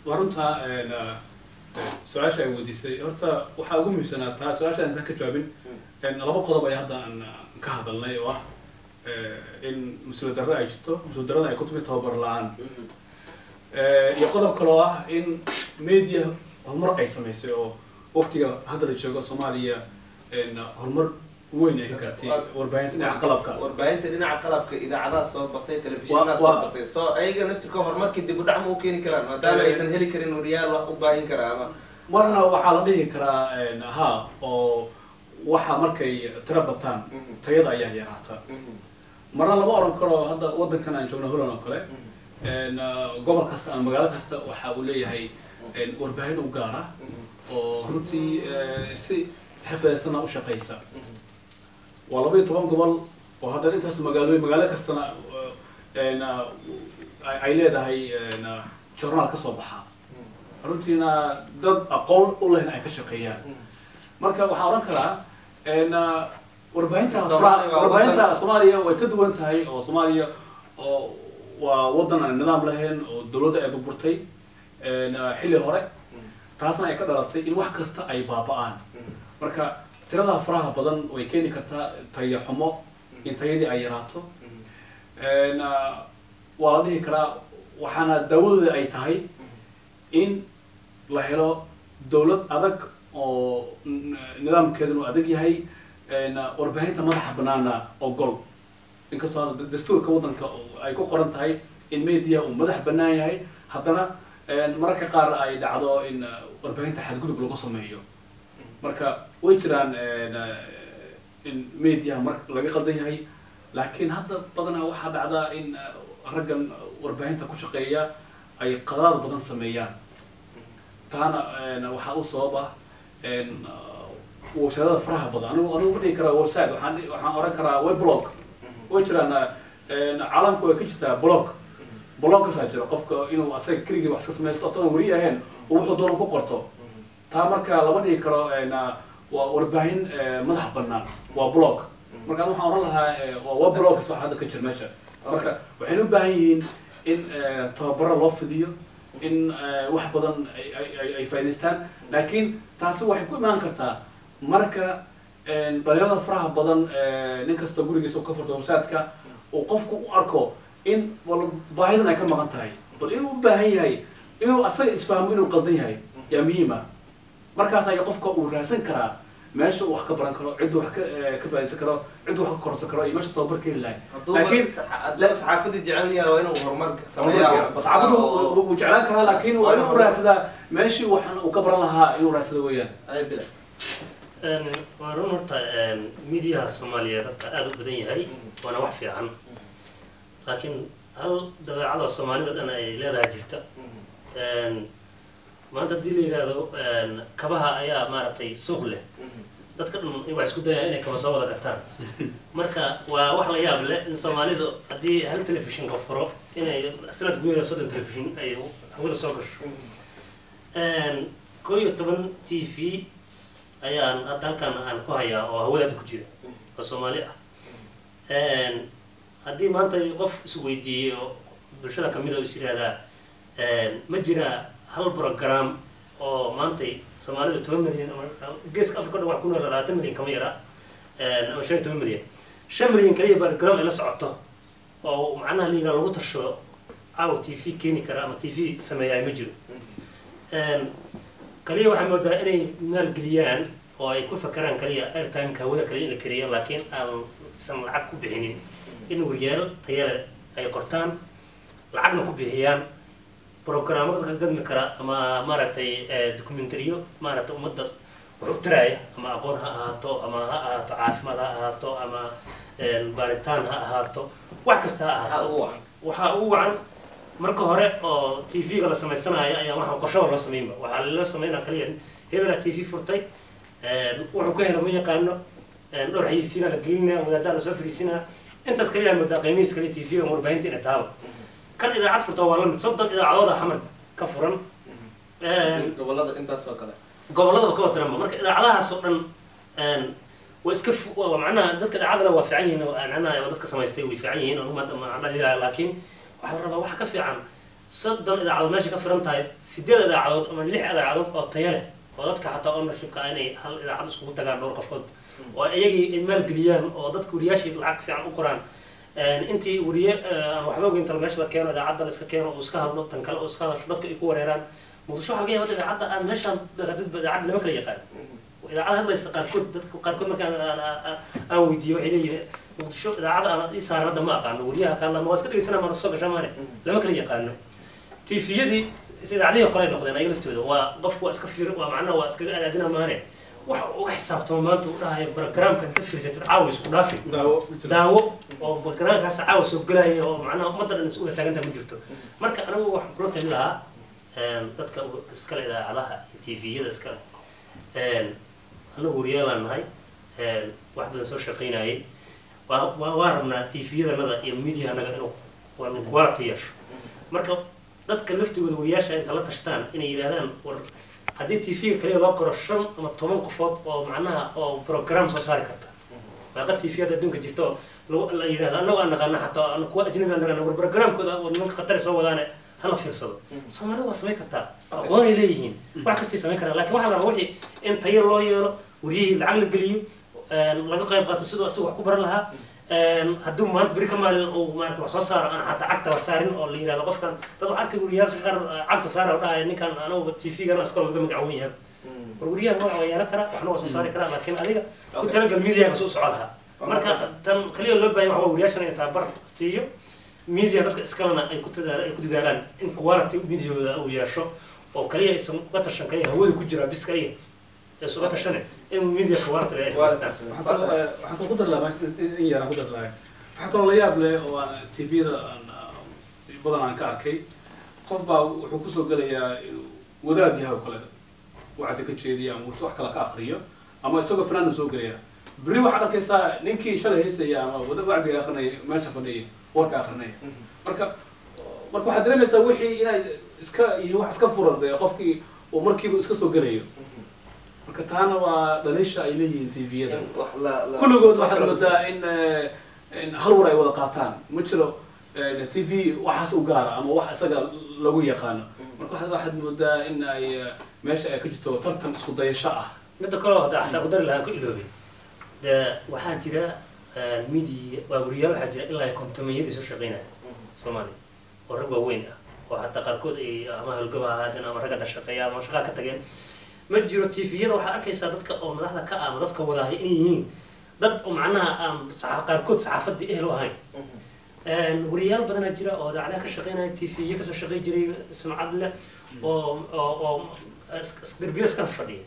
waa runtaa su-aasha ay weydiisay horta waxaa ugu muhiimsanaa taa su-aasha intaan ka jawaabin laba qodob ay hadda aan ka hadalnay oo ah in mas-uuliyad darro ay jirto mas-uuliyad darrada ay ku timi tababar la-aan iyo qodob kale oo ah in media horumar ay samaysay oo waqtiga hadda la joogo Soomaaliya horumar weyn ay ka gaartay warbaahinta dhinaca qalabka idaacadaha soo batay telefishinada soo batay soo ayaga naftirka horumarkii dib u dhac ma u keeni karaan maadaama aysan heli karin wariyaal wax u baahin kara ama marna waxaa la dhihi karaa ha oo waxa markay tira bataan tayada ayaa yaraata marna lama oran karo hadda wadankan aan joogno Holland oo kale gobol kasta ama magaalo kasta waxa uu leeyahay warbaahin u gaar ah oo runtii si xirfadaysan u shaqeysa waa 12 gobol oo hadda intaas magaalo kastana ay leedahay journal ka soo baxa runtiina dad aqoon u leh ay ka shaqeeyaan marka waxaan oran karaa warbaahinta Soomaaliya way ka duwan tahay oo Soomaaliya oo waa wadan aan nidaam lahayn oo dawladda ay burburtay xilli hore taasna ay ka dhalatay in wax kasta ay baaba'aan marka tirada faraha badan way keeni kartaa tayo xumo in tayadii ay yaraato waa la dhihi karaa waxaana daawadooda ay tahay in la helo dawlad adag oo nidaamkeeduna adag yahay warbaahinta madaxa banaana ogol inkastoo dastuurka wadanka ay ku qoran tahay in media uu madax banaan yahay haddana mararka qaar ay dhacdo in warbaahinta xadgudub lagu sameeyo marka way jiraan in media mar laga qaldan yahay laakiin hadda badanaa waxaa dhacda in raggan warbaahinta ku shaqeeya ay qadaad badan sameeyaan taana waxaa u sababa website faraha badan anigu ma dhihi karaa website waxaan oran karaa weblog way jiraan caalamka way ka jirtaa bloggasaa jira qofka inuu asaga keligii wax iska samaysto asagoon weri ahayn oo wuxuu doono ku qorto taa marka lama dhihi karo waa warbaahin madax bannaan waa blog marka waxaan oran lahaa waa blogs waxa hadda ka jira meesha marka waxaynu u baahan yihiin in tababaro loo fidiyo in wax badan ay faa'iidaystaan laakiin taasi waxay ku imaan kartaa marka dhalinyarada faraha badan nin kasta gurigiisa ka furto website-ka uu qofku u arko in baahidan ay ka maqan tahay bal inuu u baahan yahay inuu asaga isfahmo inuu qaldan yahay yaa muhiim ah markaas ayaa qofka uu raadsan karaa meesha uu wax ka baran karo ciddu wax ka faa'iidaysan karo ciddu wax ka korsan karo iyo meesha tababar ka heli lahay laakiin saxaafadii jecel yahay waa inuu horumar sameeyaa saxaafadu uu jeclaan karaa laakiin waa inuu raadsadaa meeshii waxaan uu ka baran lahaa inuu raadsado weeyaan waa run horta midiyaha Soomaaliyeed dadka aad u badan yahay waana wax fiican laakiin hal dabeecada Soomaalida dhan ay leedahay jirta maanta hadii la yiraahdo kabaha ayaa maaragtay suuq leh dadka dhan wax isku dayaan inay kaba soo wada gataan marka waa wax la yaab leh in Soomaalidu hadii hal telefishin ka furo inay sanad gudaheeda 30 telefishin ay wada soo gasho 11 TV ayaan halkan aan ku hayaa oo hawada ku jira oo Soomaali ah haddii maanta qof isweydiiyo bulshada kamid ah isiraada ma jira hal program oo maanta Soomaalidu 10 milyan ama geeska Afrika wax ku nool 20 milyan kama yara ama 15 milyan 5 milyan kaliya program ila socoto oo macnaha liiga lagu tashado aw TV keeni kara ama TV sameeyay ma jiro kaliya waxay moodaa inay maalgeliyaan oo ay ku fakaraan kaliya airtime-ka hawada kaliya in la kariyo laakiin aan san lacag ku bixinin in wariyaal tayale ay qortaan lacagna ku bixiyaan programada ka gadmi kara ama maaragtay documentariyo maaragtay ummadda wuxuu tiraaya ama aqoon ha ahaato ama ha ahaato caafimaad ha ahaato ama baaritaan ha ahaato wax kasta ha ahaato waxaa ugu wacan marka hore oo tv-ga la samaysanayo ayaa waxaan qorshaba loo samaynba waxaa loo samaynaa kaliya hebela tv furtay wuxuu ka helo ma yaqaano dhowr xayeysiina la gelinaa wadaaddaa lasoo fadhiisinaa intaas kaliya moodaa qiimihiis kaliya tv-ga warbaahinta inay taaba kan idaacad furta waa lamid 30 idaacadooda xamar ka furan gobolada intaas oo kale goboladaba ka wadaranba marka idaacadahaas oo dhan waa iska macnaha dadka idaacadana waa fiican yihiin macnaha dadka samaystay way fiican yihiin oo macnaha laakiin waxaa la rabaa waxa ka fiican 30 idaacadood meesha ka furan tahay 8 idaacadood ama 6 idaacadood oo tayo leh oo dadka xataa ownershipka inay hal idaacad iskugu tagaan dhowr qofood oo iyagii maalgeliyaan oo dadka wariyaashii lacag fiican u qoraan intii wariye waxba ogeyn tala meesha la keeno idaacadda la iska keeno oo iska hadlo tan kale oo iska hadasho dadka ay ku wareeraan muqdisho waxaa laga yaabaa idaacadda aan meeshaan dadba idaacadda lama kala yaqaan idaacada hadlaysa qaarkood markaan aan weydiiyo waxay leeyihin muqdisho idaacadda aan ii saaran hadda ma aqaano wariyaha kaalna ma waa iska dhegeysanaa mana soo gashaa maane lama kala yaqaano tviyadii idaacadihii kale ay noqdeen ayaga laftooda waa qofku waa iska fiir waa macnaha waa iskaga aadaadina maane wax uga xisaabtamo maanta uu dhahayo barogaraamka inta fiirsatid caawa isku dhaafi daawo oo barogaraamkaas caawa soo gelaya oo macnaha ummadda dhan is uga taagantaa ma jirto marka anigu waxaan kula talin lahaa dadka iskale idaacadaha iyo tviyada iskale anagu wariyaalaan nahay wax badan soo shaqaynayay waa rabnaa tvyadanada iyo mediaanaga inuu quality yeesho marka dadka laftigooda wariyaasha inta la tashtaan inay yidhahdaan war haddii tv-ga kaliya loo qoro 5 ama 10 qofood oo macnaha oo program soo saari karta waaqa tv-yada adduunka jirto la yidhahdo annagu aan naqaana xataa kuwa ajnabi aan naqaana war programkooda oo nimanka khatar soo wadaane hala fiirsado soomaalida waa samayn kartaa aqoon ay leeyihiin wax kastay samayn karaan laakiin waxaa la rabaa wixii in tayo loo yeelo wariyihii lacag la geliyo laga qayb qaato sidoo asaga wax ku baran lahaa hadduu maanta beri ka maalin uu maarata wax soo saaro aan xataa cagta la saarin oo la yidhahdo qofkan dad wax arkay wariyaasha qaar cagta saara oo dhahaya ninkan anagu tv-gana iskala uga magacawan yahay war wariyahan magaca waa yeelan karaa waxna waa soo saari karaa laakiin adiga ku talagal midiyaga soo soco lahaa marka tan kaliya loo baahan waxa wariyaashana in tababar siiyo media dadka iskalena ay ku dadaalaan in quality mediahooda uu yeesho oo kaliya aysan uga tashan kaliya hawada ku jira bis kaliya ee uga tashane in media quality ay haystaan waxaan ku darlaa in yaraan ku darlaa waxaa kaloo la yaab leh oo tvda badan aan ka arkay qof baa wuxuu kusoo gelayaa wadaad yahay oo kale wacdi ka jeediya ama wax kale ka akriyo ama isagoo fanaana soo gelaya beri waxaad arkaysaa ninkii shalay haysaya ama wacdiga akrinaya meesha fadhiya warka akrinaya marka waxaad dareemaysaa wixii inay iska iyo wax iska furan qofkii uu markiiba iska soo gelayo marka taana waa dhaliisha ay leeyihiin tviyada kulligood waxaad moodaa in hal war ay wada qaataan ma jiro tv waxaas u gaara ama wax isaga lagu yaqaano marka waxaad moodaa in ay meesha ay ka jirto tartan isku dayasho ah midda kaloo hadda xataa ku dari lahaan ku iloobay de waxaa jira media waa wariyaal waxaa jira ilaa kontomiyadii soo shaqeynaya soomaaliya oo rag waaweyn ah oo hataa qaarkood ay ama halgaba ahaadeen ama ragada shaqeeya ama shaqaa ka tageen ma jiro tviyada waxaa arkaysaa dadka oo madaxda ka ah ama dadka wadaahay inay yihiin dad oo macnaha aan qaarkood saxaafadii ehel u ahayn wariyaal badanaa jira oo idaacadaha ka shaqeynaya tv kasoo shaqey jiray sumcad leh oo darbiya iska fadhiya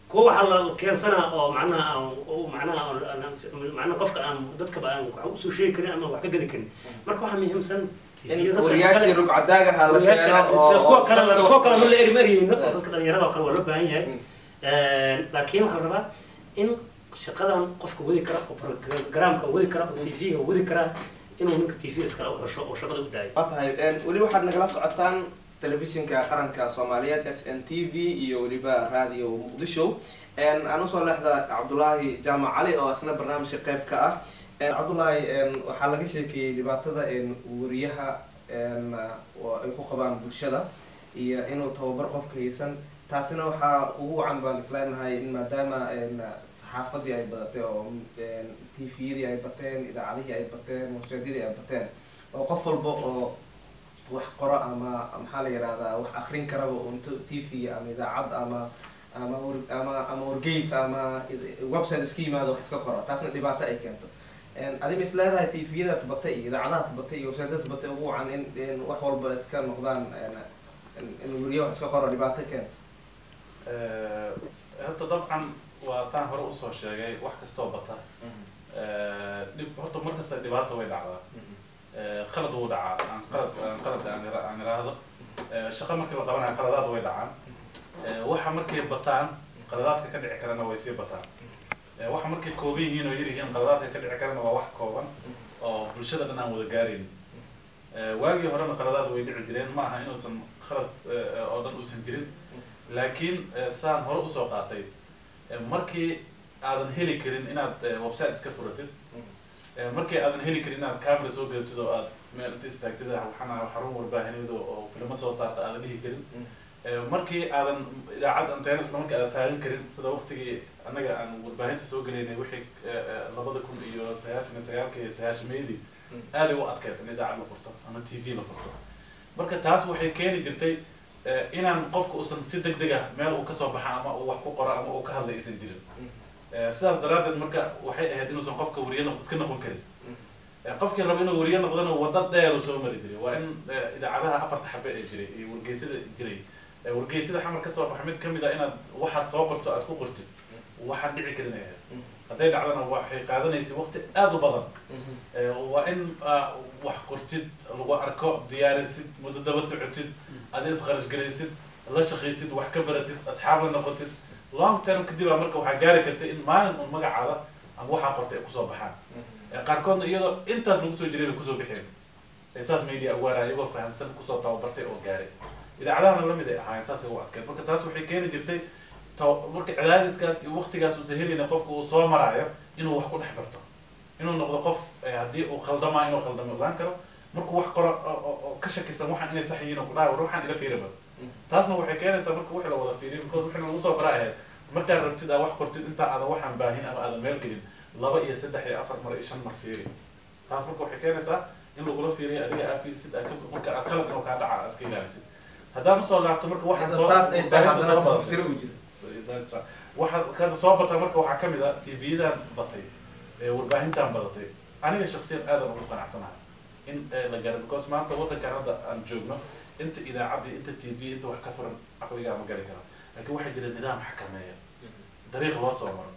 kuwa waxaa la keensanaa oo macnaha qofka aan dadkaba aan wax usoo sheegi karin ama wax ka gadi karin marka waxaa muhiimsan wariyaashii rugcadaagaha la keeno kuwa kale ma la erimariyeyno oo dadka dhalinyarada oo kale waa loo baahan yahay laakiin waxaa la rabaa in shaqadan qofka wadi kara oo programka wadi kara oo tv-ga wadi kara inuu ninka tv iskala u xusho oo shaqada u daayo waa tahay weli waxaad nagala socotaan telefishinka qaranka soomaaliyeed SN TV iyo weliba radio muqdisho aan usoo leexda cabdullaahi jaamac cali oo asna barnaamijka qayb ka ah cabdullaahi waxaa laga sheekeeyey dhibaatada wariyaha ay ku qabaan bulshada iyo inuu tababar qofka haysan taasina waxaa ugu wacan baan isleenahay in maadaama saxaafadii ay badatay oo tviyadii ay bateen idaacadihii ay bateen warshadadii ay bateen oo qof walba oo wax qoro ama maxaa la yidhahdaa wax akrin karaba unto tv ama idaacad ama wargeys ama website iska yimaado wax iska qoro taasna dhibaato ay keento adiga is leedahay tviyadaas batay iyo idaacadahaas batay iyo websitadaas batay ugu wacan in wax walba iska noqdaan in wariye wax iska qoro dhibaato keento horta dabcan waa taan hore usoo sheegay wax kastoo bata dhib horta mar kasta dhibaata way dhacdaa qalad wuu dhacaa aan iraahdo shaqo markii la qabanayo qaladaad way dhacaan waxa markay bataan qaladaadka ka dhici karana way sii bataan waxa markay kooban yihiin oo yar yihiin qaladaadka ka dhici karana waa wax kooban oo bulshada dhan aan wada gaarayn waagii horena qaladaad way dhici jireen ma aha inuusan khalad oo dhan uusan jirin laakiin saan hore usoo qaatay markii aadan heli karin inaad website iska furatid markii aadan heli karin inaad camera soo galatid oo aad meel inta istaagtid waxana xarun warbaahineed oo filmo soo saarta aadan dhihi karin markii aadan idaacad anteena isla markii aadan taagan karin sida waqtigii annaga aan warbaahinta soo galaynay wixii 2009 iyo 90 aad ay u adkeed in idaacad la furto ama TV la furto marka taas waxay keeni jirtay inaan qofku uusan si degdeg ah meel uu ka soo baxa ama uu wax ku qoro ama uu ka hadlay aysan jirin sidaas daraaddeed marka waxay ahayd inuusan qofka wariye iska noqon karin qofkii raba inuu wariye noqdana waddo dheer uu soo mari jiray waa in idaacadaha 4 xabe ee jiray iyo wargeysada jiray wargeysada xamar ka soo baxa mid ka mid ah inaad waxaad soo qorto aad ku qortid waxaan dhici karin ahayd hadday dhacdana waxay qaadanaysay waqti aad u badan waa in wax qortid lagu arko diyaarisid muddo daba socotid aad isqarash galaysid la shaqaysid wax ka baratid asxaab la noqotid long term kadib marka waxaa gaari kartay in maalin un magacaada ama waxaa qortay ay kusoo baxaan qaarkoodna iyadoo intaas lagu soo jiray bay kusoo bixeen saas media awaara iyagoo fahamsan kusoo tababartay oo gaaray idaacadahana lamid ay ahaayeen saasay u adkeed marka taas waxay keeni jirtay marka cadaadiskaas iyo waqtigaas uusan helayna qofka uu soo maraayo inuu wax ku dhex barto inuu noqdo qof haddii uu qaldamaa inuu qaldamo ogaan karo markuu wax qoro oo ka shakisan waxaan inay sax yihiin oo ku dhaha war waxaan ila fiiriba taasna waxay keenaysaa marka wixii la wada fiiriyo because wixii lagu soo baraa ahayd markaad rabtid aad wax qortid intaa aadan waxaan baahin ama aadan meel gelin 2 iyo 3 iyo 4 mar iyo 5 mar fiiri taas marka waxay keenaysaa in lagula fiiriyo adiga aad fiirisid marka aad qalad inuu kaa dhaca aad iska ilaalisid haddaan usoo laabto marka waxaan soo waxaad soo batay marka waxaa kamid ah TV-dan batay warbaahintan badatay aniga shakhsiyan aadan ugu qanacsanahay in la gaaro because maanta waddankan hadda aan joogno inta idaacadda inta TV inta wax ka furan aqliga ma gari kara laakiin waxaa jira nidaam xakameeya dariiq loo soo maro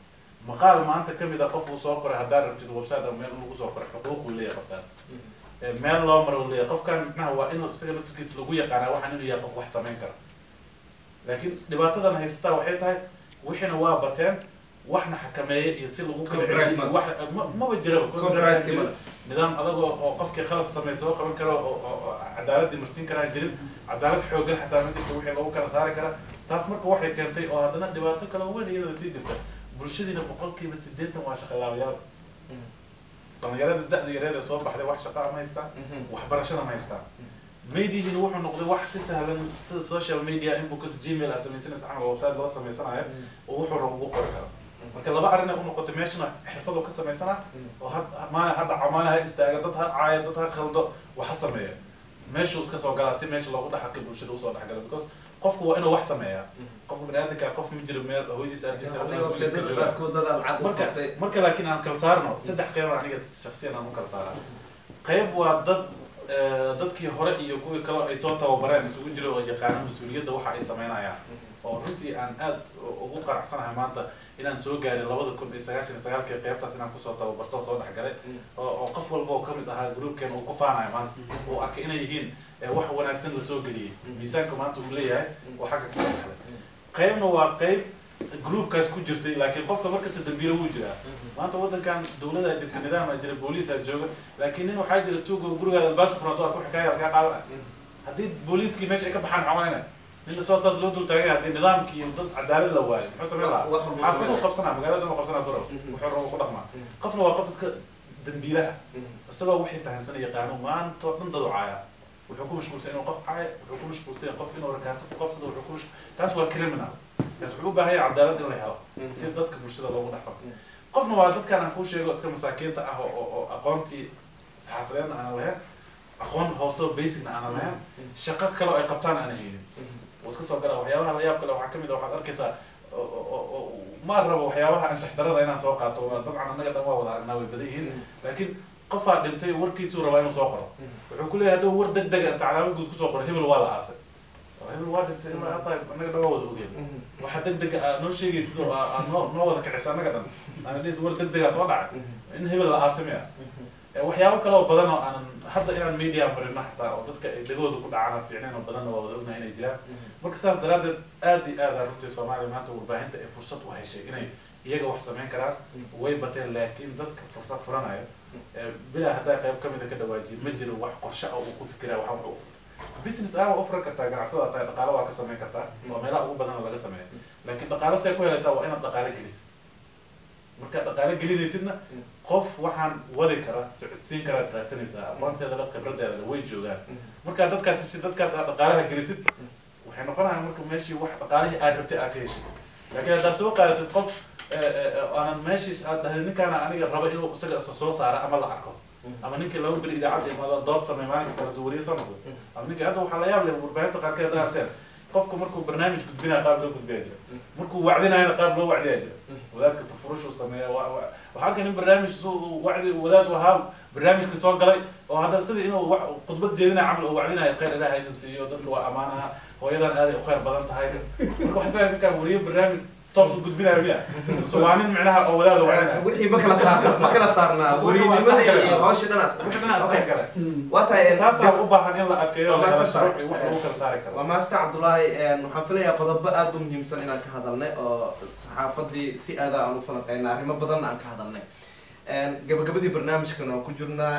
maqaal maanta kamid ah qof uu soo qoray haddaad rabtid website ama meel lagu soo qoray xuquuq uu leeyahay qofkaas meel loo maro uu leeyahay qofkan macnaha waa in isaga naftigiisa lagu yaqaanaa waxaan inuu yahay qof wax samayn kara laakiin dhibaatadan haysataa waxay tahay wixiina waa bateen waxna xakameeya iyo si lagu kala celiyo wax maba jiro nidaam adag oo qofkii khalad sameeyo soo qaban karo oo cadaaladii marsiin karaa jirin cadaalad xooggan xataa ma jirto wixii lagu kala saari karaa taas marka waxay keentay oo haddana dhibaato kale weyn iyadoo sii jirta bulshadiina 80% waa shaqalaabayaal dhalinyarada da'da yareed ee soo baxday wax shaqo ma haystaan waxbarashada ma haystaan media wuxuu noqday wax si sahlan sida social media inbox gmail ah samaysanaysa ama website loo samaysanayo oo wuxuu rabo ugu qori karo marka laba arrin ay u noqotay meeshana xirfado ka samaysana oo hadda camaalaha istaaga dad ha caaya dad ha khaldo waxa sameeya meeshuu iska soo galaa si meesha loogu dhaxaqi bulshada usoo dhexgala because qofku waa inuu wax sameeyaa qofka baniaadamka qof ma jiro meel hooyadiisa marka laakiin aan kala saarno 3 qayb aniga shakhsiyan aan u kala saaraa qayb waa dadkii hore iyo kuwii kale ay soo tababareen isugu jiro oo yaqaana mas'uuliyadda waxa ay sameynayaan oo runtii aan aad ugu qanacsanahay maanta inaan soo gaarin 2099 qaybtaas inaan kusoo tababarto soo dhexgalay oo qof walba oo kamid ahaa groupkan uu ku faanayo maanta oo arkay inay yihiin wax wanaagsan la soo geliyay miisaanka maanta uu leeyahay oo xagga ka soo baxday qaybna waa qayb groupkaas ku jirtay laakiin qofka markasta dambiilo wuu jiraa maanta waddankan dawladda jirta nidaam jira booliis jooga laakiin nin waxaa jira tuugo guriga albaabka furnato ku xikaaya ka qaadan haddii booliiskii meesha ay ka baxaan xawaanayna nin soo saad loo dul taagay haddii nidaamkii dad cadaalad la waayo muxuu sameyn lahaa xaafadu qabsanaa magaalada ma qabsanaa duro wuxuu rabo ku dhaqmaa qofna waa qof iska dambiilaha isagoo wixii fahansanaya yaqaano maanta dhan dad u caaya wuxuu ku mashquulsan inuu qof caaya wuxuu ku mashquulsan qof inuu rakaato ku qabsado wuxuu ku taas waa criminal taas wuxuu u baahan yahay cadaalad in la helo si dadka bulshada loogu dhex qabto qofna waa dadkan aan kuu sheego iska masaakiinta ah oo aqoontii saxaafadeedna aanan lahayn aqoon hoose basicna aanan lahayn shaqo kale oo ay qabtaan aanan haynin wuu iska soo galaa waxyaabaha la yaab kale waxaa kamid ah waxaad arkaysaa ma rabo waxyaabaha anshax darada inaan soo qaato dabcan annaga dhan waa wada aragnaa way badan yihiin laakiin qofaa dhintay warkiisuu rabaa inuu soo qoro wuxuu ku leeyahay hadduu war degdeg inta calaamad guud kusoo qoro hebel waa la aasay hebel waa dhintay ilaa hata anaga dhaga wada ogeen waxa degdeg ah noo sheegaysid oo aan noo wada kicisa anaga dhan aan dhis war degdega soo dhacay in hebel la aasimaya waxyaabo kale oo badan oo aan hadda inaan media marino xataa oo dadka ay dhagooda ku dhacaan fiicneen oo badan oo wada ognahay inay jiraan marka saas daraadeed aad iyo aad runtii Soomaaliya maanta warbaahinta ay fursad u heshay inay iyaga wax sameyn karaan way bateen laakiin dadka fursad furanaya bila hadda qayb kamid ah ka dhawaajiyo ma jiro wax qorshe oo uu ku fikiraa waxa uu business ah oo offer kartaa ganacsada taa dhaqaale waa ka sameyn kartaa waa meelaha ugu badan oo laga sameeyo laakiin dhaqaale say ku helaysaa waa inaad dhaqaale geliso marka dhaqaale gelinaysidna qof waxaan wadi kara socodsiin kara raadsanaysaa aqoonteeda la khibradeeda way joogaan marka dadkaas aad dhaqaalaha gelisid waxay noqonayaan marka meeshii wax dhaqaalihii aad rabtay aad ka heshay laakiin haddaad soo qaadatid qof aanan meeshii aad dhahay ninkaana aniga raba inuu isaga soo saara ama la arko ama ninkii lagu bil idaacad imaado dood samay maalinka kala duwariye soo noqdo ama ninkii hadda waxaa la yaab leh warbaahinta qaarkeed daarteen qofku markuu barnaamij gudbinaya qaab loo gudbiyaa jira markuu wacdinayana qaab loo wacdiyaa jira wadaadka furfurushuu sameeya waxaa kan in barnaamij wacdi wadaad u ahaa barnaamijka soo galay oo hadda sidii inuu khudbad jeedinaya camal oo wacdinaya khayr ilaahay idin siiyo dadka waa ammaanaha hooyadan aaday u khayr badan tahay marka waxaa isleeyahay ninkaan wariye barnaamij toos u gudbinaya miya waa nin micnaha oo wadaada wacdinaya wixii ma kala saarnaa wariinimada iyo hawsha dhanaas waa tahay taasaa u baahan in la adkeeyo wax lagu kala saari karo waa maasta Cabdullaahi waxaan filayaa qodobo aad u muhiimsan inaan ka hadalnay oo saxaafadii si aad aan u falanqeynay arrimo badan aan ka hadalnay gabagabadii barnaamijkan oo ku jirnaa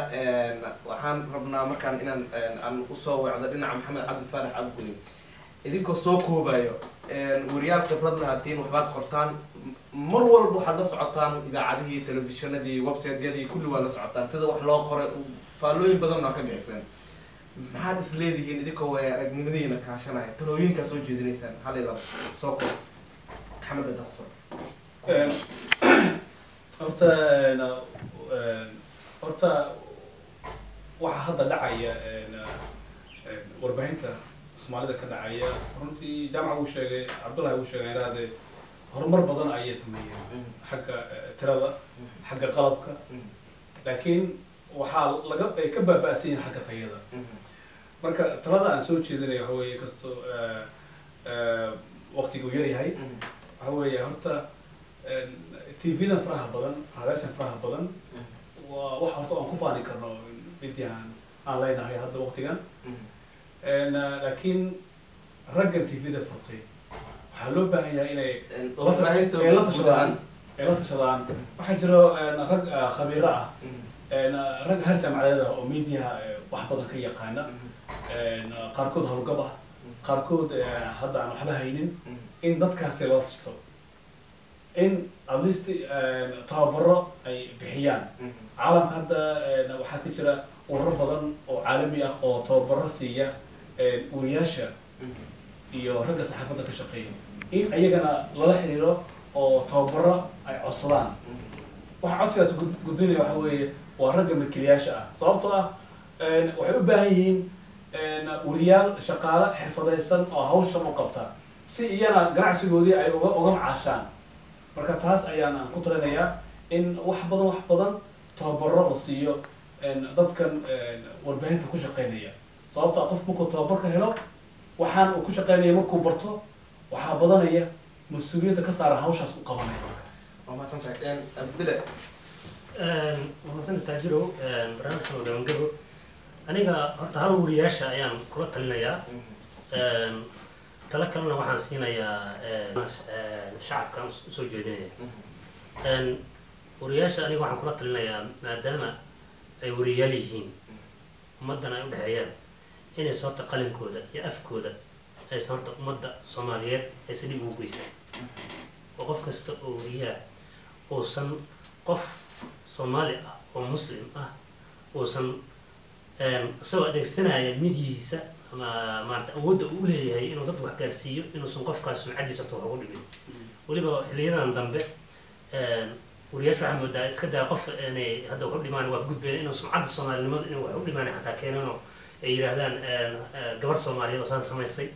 waxaan rabnaa markaan inaan aan u soo wacdo dhinaca Maxamed Cabdi Faarax Abguni idinkoo soo koobayo wariyaal khibrad lahaatiin waxbaad qortaan mar walba waxaad la socotaan idaacadihii telefishinadii website-yadii kulli waa la socotaan sida wax loo qoray faallooyin badan oo ka bixiseen maxaad is leedihiin idinkoo aragnimadiina kaashanaya talooyinkaa soo jeedinaysaan hal iyo laba soo koob Maxamed Cabdi horta waxa hadda dhacaya warbaahinta Soomaalida ka dhacaya runtii jaamac uu sheegay Cabdullaahi uu sheegay inaad horumar badan ayay sameeyeen xagga tirada xagga qalabka laakiin waxaa laga ka baabaasan yahay xagga tayada marka talada aan soo jeedinayo waxa weeye kasto waqtigu yar yahay waxa weeye horta TV-dan faraha badan hadaashan faraha badan waa wax horta aan ku faani karno midii aan leenahay hadda waqtigan laakiin raggan TV-da furtay waxaa loo baahan yahay inay la tashadaan waxaa jiro rag khabiiro ah rag har jaamacadeed ah oo miidiyaha wax badan ka yaqaana qaarkood howlgab ah qaarkood hadda aan waxba haynin in dadkaasi loo tashado in at least tababaro ay bixiyaan caalamka hadda waxaa ka jira ururo badan oo caalami ah oo tababaro siiya wariyaasha iyo ragga saxaafadda ka shaqeeya in ayagana lala xiriiro oo tababaro ay codsadaan waxa codsigaas gudbinaya waxa weeye waa ragga milkiilayaasha ah sababtoo ah waxay u baahan yihiin wariyaal shaqaale xirfadaysan oo hawshan u qabta si iyana ganacsigoodii ay uga macaashaan marka taas ayaan ku talinayaa in wax badan tababaro la siiyo dadkan warbaahinta ku shaqeynaya sababtoo qof markuu tababarka helo waxaan uu ku shaqeynaya markuu barto waxaa badanaya mas-uuliyadda ka saaran hawshaas u qabanaya waa mahadsantahay Abdile waa mahadsantahay Taajiro barnaamijka gabagabo aniga horta hal wariyaasha ayaan kula talinayaa tala kalena waxaan siinayaa shacabkan usoo jeedinaya wariyaasha aniga waxaan kula talinayaa maadaama ay wariyaal yihiin ummaddan ay u dhexeeyaan inaysan horta qalinkooda iyo afkooda aysan horta ummadda Soomaaliyeed aysan dhib ugu geysan oo qof kasta oo wariyaa uusan qof Soomaali ah oo muslim ah uusan isagoo adeegsanaya midiyihiisa ama maarata awoodda uu leeyahay inuu dad wax gaarsiiyo inuusan qofkaas sumcadiisa wax ugu dhimin weliba xiliyadan dambe wariyaasha waxaa moodaa iska daa qof inay hadda wax u dhimaan waa gudbeen inuu sumcadda Soomaalinimada inuu wax u dhimaan xataa keenano ay yiraahdaan gabar Soomaaliyeed oo saan samaysay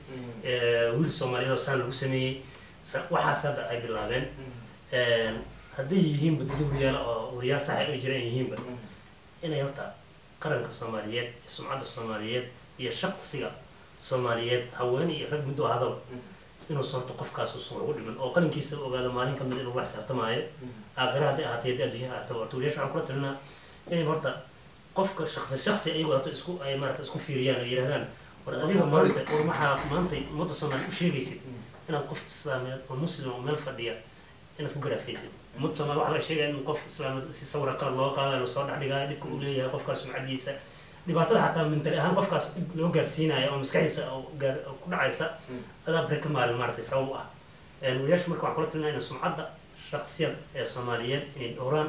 wiil Soomaaliyeed oo saan lagu sameeyay waxaas hadda ay bilaabeen haddii yihiin dad wariyaal oo wariyaal sax ay jiraan yihiinba inay horta qaranka Soomaaliyeed sumcadda Soomaaliyeed iyo shaqsiga soomaaliyeed haween iyo rag muddo hadaba inuu sorto qofkaas uusan ugu dhiman oo qalinkiisa ogaado maalin kamid inuu wax saartamaayo aakhira hadday ahaatay haddii adduunyaha ahaatay horta waliyaasha waxaan kula talinaa inay horta qofka shaksi ayagu horta ay maarata isku fiiriyaan oo yidhahdaan war adiga maanta war maxaa maanta ummadda soomaaliya u sheegaysid inaad qof islaameed oo muslim oo meel fadhiya inaad ku garaafaysid ummadda soomaaliya waxaa laga sheegaya in qof islaameed si sawira qalad loo qaadayo lasoo dhex dhigaayo dhibka uu leeyahay qofkaas sumcadiisa dhibaatada xataa mentali ahaan qofkaas loo gaarsiinayo oo maskaxdiisa ku dhacaysa adaa bari ka maalin maaratay sabab ah waliyaasha marka waxaan kula talinaa in sumcadda shaksiyad ee soomaaliyeed inay dhowraan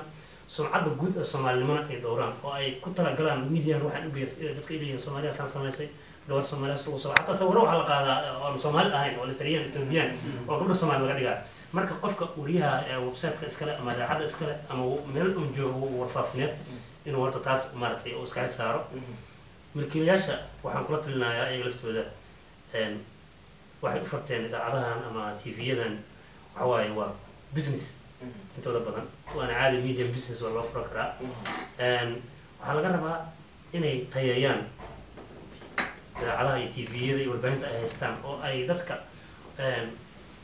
sumcadda guud ee soomaalinimona ay dhowraan oo ay ku talagalaan midiyan waxaan ugeey dadka ay leeyihiin soomaaliya saan samaysay gabar soomaaliya sugu soo xataa sawiro waxaa la qaadaa oon soomaali ahayn oo litariyaan etoobiyaan oo gabdha soomaali laga dhigaa marka qofka wariyaha websiteka iskale ama idaacadda iskale ama meel un joogo warfaafineed inuu horta taas maaratay oo iskaga saaro milkiilayaasha waxaan kula talinayaa ayaga laftooda waxay u farteen idaacadahan ama tv-yadan waxa waaye waa business intooda badan waana caadi medium business waa loo furo karaa waxaa laga rabaa inay tayeeyaan idaacadaha iyo tv-yada iyo warbaahinta ay haystaan oo ay dadka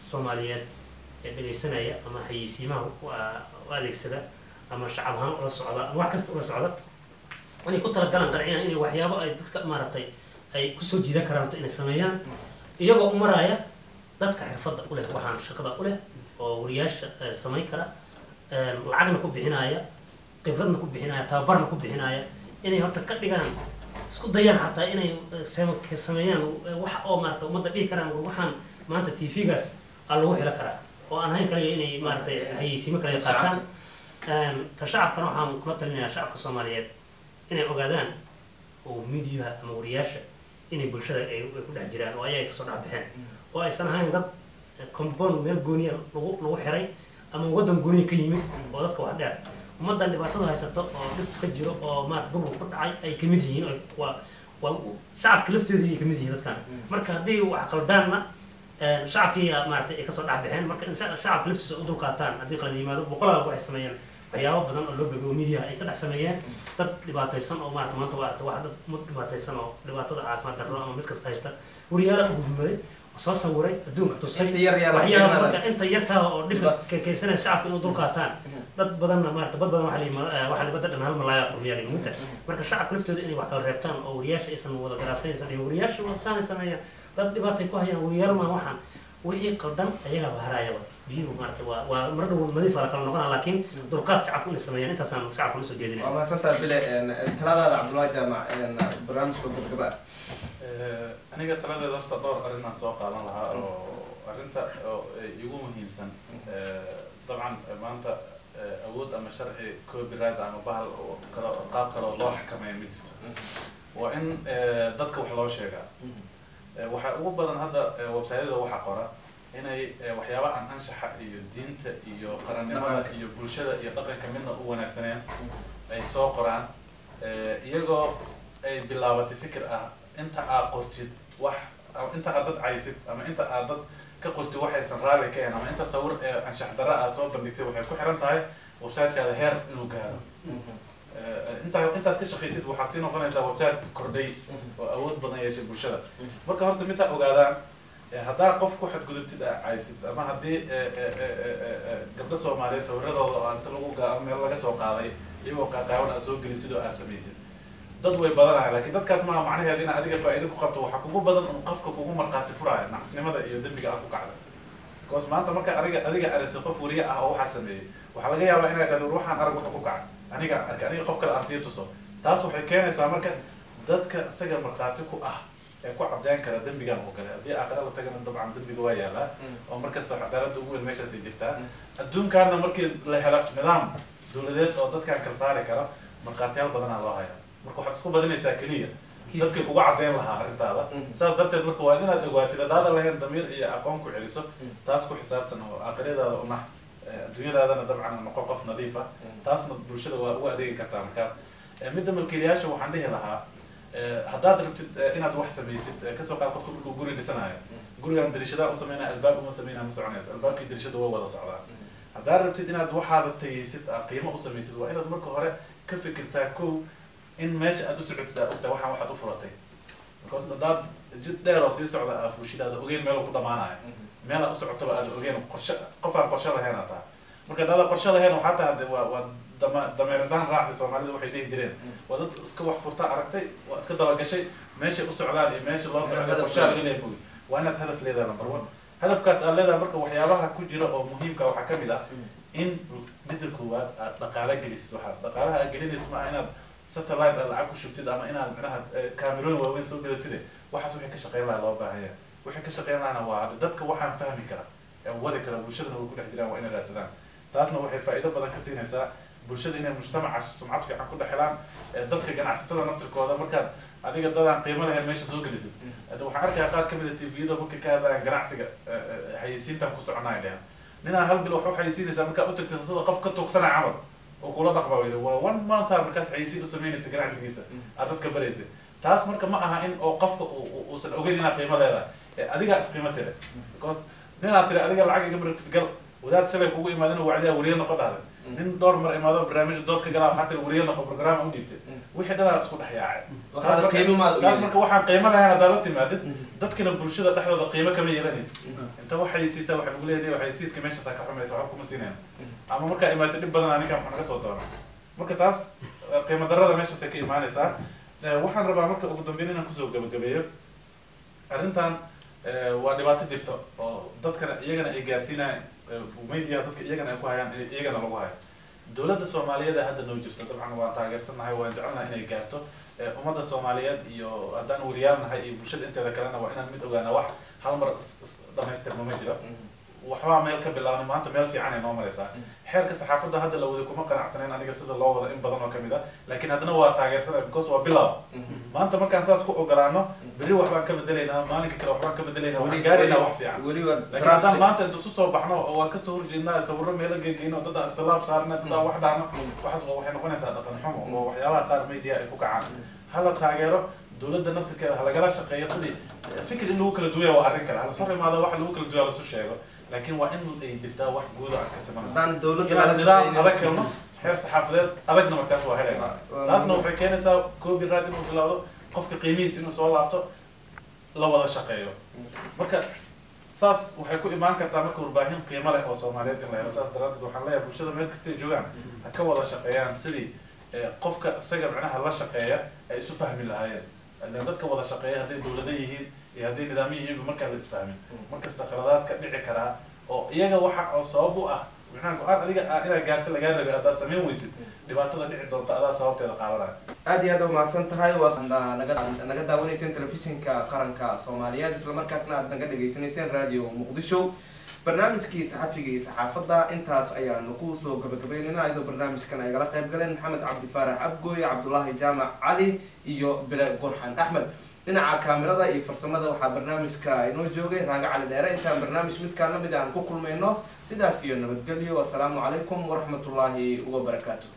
soomaaliyeed ee dhegaysanaya ama xayeysiimaha u adeegsada ama shacab ahaan ula socda ama wax kasta ula socda inay ku talagalaan qarciyaan inay waxyaabo ay dadka maaragtay ay kusoo jiidan karaan inay sameeyaan iyagoo u maraya dadka xirfadda u leh waxaan shaqada u leh oo wariyaasha samayn kara lacagna ku bixinaya khibradna ku bixinaya tababarna ku bixinaya inay horta ka dhigaan isku dayaan xataa inay sameeyaan wax oo maarata ummadda dhihi karaan waxaan maanta tv-gaas aa lagu helo karaa oo aan hayn kaliya inay maaratay xayeysiimo kale qaataan ta shacabkana waxaan kula talinayaa shacabka soomaaliyeed inay ogaadaan oo midiyaha ama wariyaasha inay bulshada ay ku dhex jiraan oo ayaga kasoo dhex baxeen oo aysan ahayn dad compound meel gooniya lagu xiray ama waddan gooniya ka yimid oo dadka wax dheer ummaddan dhibaatada haysato oo dhib ka jiro oo maarata gobol ku dhacay ay kamid yihiin waa shacabka laftooda ay kamid yihiin dadkan marka haddii wax qaldaanna shacabkii maarata ay kasoo dhex baxeen marka in shacabka laftiisa u dulqaataan haddii qalad yimaado boqolaal waxay sameeyeen waxyaabo badan oo loo beego midiyaha ay ka dhex sameeyeen dad dhibaataysan oo maarata maanta waa arta wax dad mud dhibaataysan oo dhibaatada caafimaad darro ama mid kasta haysta wariyaala u gudmaday soo sawiray adduunka tusay waxyaaba marka inta yartaa oo dhibka kaysanaya shacabka inuu dulqaataan dad badanna maarata bad badan waxaa libada dhan hal malaaya qurmiyaa ligmuta marka shacabka laftooda inay wax kala reebtaan oo wariyaasha aysan wada garaafaysan iyo wariyaasha saanay sameeyaan dad dhibaatay ku hayaan wariyaal maa waxaan wixii qaldan ayagaa baharayaba biyuhu maarata waa mar dhow nadiif la kala noqonaa laakiin dulqaad shacabku inay sameeyaan intaasaan shacabka usoo jeedinaya waa mahadsantaha bile taladaada cabdullaahi jaamac barnaamijka gabgaba aniga taladeeda horta dhowr arrinaan soo qaadan lahaa oo arrinta oo igu muhiimsan dabcan maanta awood ama sharci copyright ama bahal qaab kale oo loo xakameeyo ma jirto waa in dadka wax loo sheegaa waxaa ugu badan hadda website-yada waxa qora inay waxyaaba aan anshaxa iyo diinta iyo qarannimada iyo bulshada iyo dhaqanka midna u wanaagsaneen ay soo qoraan iyagoo ay bilaabatay fikir ah inta aad qortid wax inta aad dad caysid ama inta aad dad ka qortid waxaysan raali ka ahayn ama inta sawir anshax darra aad soo bandhigtay waxay ku xiran tahay website-kaada heer inuu gaaro intaas ka shaqaysid waxaad sii noqonaysaa website kordhay oo awood badan yeeshay bulshada marka horta midtaa ogaadaan haddaa qof ku xadgudubtid aa caysid ama haddii gabdho soomaaliyeed sawiradooda oo inta lagu meel laga soo qaaday iyagoo qaaqaawan aad soo gelisid oo aad samaysid dad way badanahay laakiin dadkaas maa macnaheed inaad adiga faa'iido ku qabto waxaa kugu badan un qofka kugu markhaati furaayo nacasnimada iyo dembiga aad ku kacda because maanta marka adiga aragtid qof wariye ah oo waxaa sameeyey waxaa laga yaabaa inaad dhahdo waxaan arag wuxuu ku kacay aniga qof kale aan sii tuso taas waxay keenaysaa marka dadka isaga markhaati ku ah ee ku caddeyn kara dembigan oo kale haddii aakhira la tagana dabcan dembiga waa yaalaa oo markasta cadaaladda ugu weyn meeshaasay jirtaa adduunkaana markii la helo nidaam dowladeed oo dadkan kala saari kara markhaatiyaal badanaa loo hayaa marka waxaad isku badinaysaa keliya dadkii kuga caddeyn lahaa arrintaada saas darteed marka waa inaad ogaatid hadaada lahayn damiir iyo aqoon ku celiso taas ku xisaabtan oo aakhiradaada unax adduunyadaadana dabcan noqon qof nadiif ah taasna bulshada waa ugu adeegi kartaa markaas midda milkiilayaasha waxaan dhihi lahaa haddaad rabtid inaad wax samaysid kasoo qaad qofka markuu guri dhisanayo gurigaan dirishada u sameynaa albaab uma sameynaa ma soconayso albaabkii dirishada waa wada socdaa haddaad rabtid inaad waxaada tageysid qiimo u samaysid waa inaad marka hore ka fikirtaa kow in meesha aad u socotid aa ogtaa waxaan waxaad u furatay because hadaad jid dheer oo sii socda aa fuushid aad ogeyn meel ku dhamaanayo meel aad u socotaba aad ogeyn qof aan qorshe lahayn aad tahay marka hadaad qorshe lahayn waxaa tahay waa dameerdaan raacday soomaalida waxay dhihi jireen waa dad iska wax furta aragtay waa iska dabagashay meeshay u socdaan iyo meesha loo socda qorshe laga leeyahay waa inaad hadaf leedahay number one hadafkaas aad leedahay marka waxyaabaha ku jira oo muhiimka waxaa ka mid ah in midda koowaad aad dhaqaale gelisid waxaas dhaqaalaha aad gelinaysa maaha inaad satellite aad lacag ku shubtid ama inaad micnaha kaamirooyin waaweyn soo gelatide waxaas wixii ka shaqeyn lahaa loo baahan yahay wixii ka shaqeyn lahana waa dadka waxaan fahmi kara ee wadi kara bulshadana way ku dhex jiraan waa inay raadsadaan taasna waxay faa'iido badan ka siinaysaa bulshada inay mujtamaca sumcad fiican ku dhex helaan dadka ganacsatada naftirkooda markaad adiga dadaan qiimo lahayn meesha soo gelisid waxaan arkayaa qaar kamid a tviyada markay ka hadlayaan ganacsiga xayeysiintan ku soconaya dhahan ninaa hal bil wax u xayeysiinaysaa markaa u tagtay sida qof ka tuugsanaya camal oo kula dhaqma weyda waa one month markaas xayeysiin u samaynaysa ganacsigiisa aad dadka baraysa taas marka ma aha in oo qofka uusan ogeyn inaad qiimo leedahay adigaa isqiimo tire because ninaad tiri adiga lacag iga baratid gal wadaad salay kugu imaadin wacdiyaa weliya noqo dhahday nin dhowr mar imaado barnaamijda dood ka galaa waxaa tiri weliya noqo program u dhiibtay wixii dhanaa isku dhex yaacay taas marka waxaan qiimo lahayn haddaad la timaadid dadkina bulshada dhexdooda qiimo kama yeelanaysa inta waxay siisaa waxa lagu leeyahay waxay siiska meeshaasaa ka xumaysa waxba kuma siinayna ama markaa imaatay dhib badan ninkan wax naga soo doona marka taas qiimo darrada meeshaasay ka imaanaysaa waxaan rabaa marka ugu dambeyn inaan kusoo gabagabeeyo arrintan waa dhibaato jirta oo dadkana iyagana ay gaarsiinayaan media dadka iyagana ay ku hayaan iyagana lagu hayo dowladda soomaaliyeed hadda noo jirto dabcan waan taageersanahay waan jecelnahay inay gaarto ummadda soomaaliyeed iyo haddaan wariyaal nahay iyo bulshada inteeda kalena waa inaan mid ogaana wax hal mar dhamaystirma ma jiro waxbaa meel ka bilaabnay maanta meel fiican ay noo maraysaa xeerka saxaafadda hadda la waday kuma qanacsanayn aniga sida loo wada in badan oo kamid ah laakiin haddana waa taageersanay because waa bilow maanta markaan saas ku ogolaano berri waxbaan ka bedelaynaa maalinka kale waxbaan ka bedelaynaa waxaan gaaraynaa wax fiican laakiin haddaan maanta inta isu soo baxno oo waan kasoo horjeednaa sawirro meelo geegeyno dadaan istilaab saarna dadaan wax dhaano waxaas waxay noqonaysaa dhaqan xumo oo waxyaabaha qaar media ay ku kacaan hala taageero dowladda naftirkeeda ha lagala shaqeeyo sidii fikir in lagu kala duwaya waa arrin kale hala soo imaado wax lagu kala duwaya lasu sheego laakiin waa in ay jirtaa wax guud aan ka siman nidaam adag helno xeer saxaafadeed adagna markaas waa helaynaa taasna waxay keenaysaa copyright inuu bilaawdo qofka qiimihiisa inuu soo laabto la wada shaqeeyo marka saas waxay ku imaan kartaa marka warbaahin qiimo leh oo soomaaliyeed in la helo saas daraadeed waxaan leeyahay bulshada meel kastay joogaan ha ka wada shaqeeyaan sidii qofka isaga macnaha la shaqeeya ay isu fahmi lahaayeen ilaan dadka wada shaqeeya hadday dowlada yihiin iyo hadday nidaamyo yihiinba markaan la isfahmin markasta khaladaad ka dhici karaa oo iyaga waxa oo sabab u ah macnaha go-aan adiga inaad gaarta lagaa rabay haddaad samayn weysid dhibaatada dhici doonta adaa sababteeda qaadanaya aad iyo aad umahadsan tahay waad naga daawanayseen telefishinka qaranka soomaaliyeed islamarkaasna aad naga dhageysanayseen radio muqdisho barnaamijkii saxafiga iyo saxaafadda intaas ayaanu ku soo gabagabaynayna iyadoo barnaamijkan ay gala qayb galeen maxamed cabdi faarax abgooy cabdullaahi jaamac cali iyo bile gurxan axmed dhinaca kaamirada iyo farsamada waxaa barnaamijka inoo joogay raaga cali dheere intaan barnaamij midkaan lamid aan ku kulmayno sidaas iyo nabadgelyo wasalaamu calaykum waraxmatullaahi wabarakaatu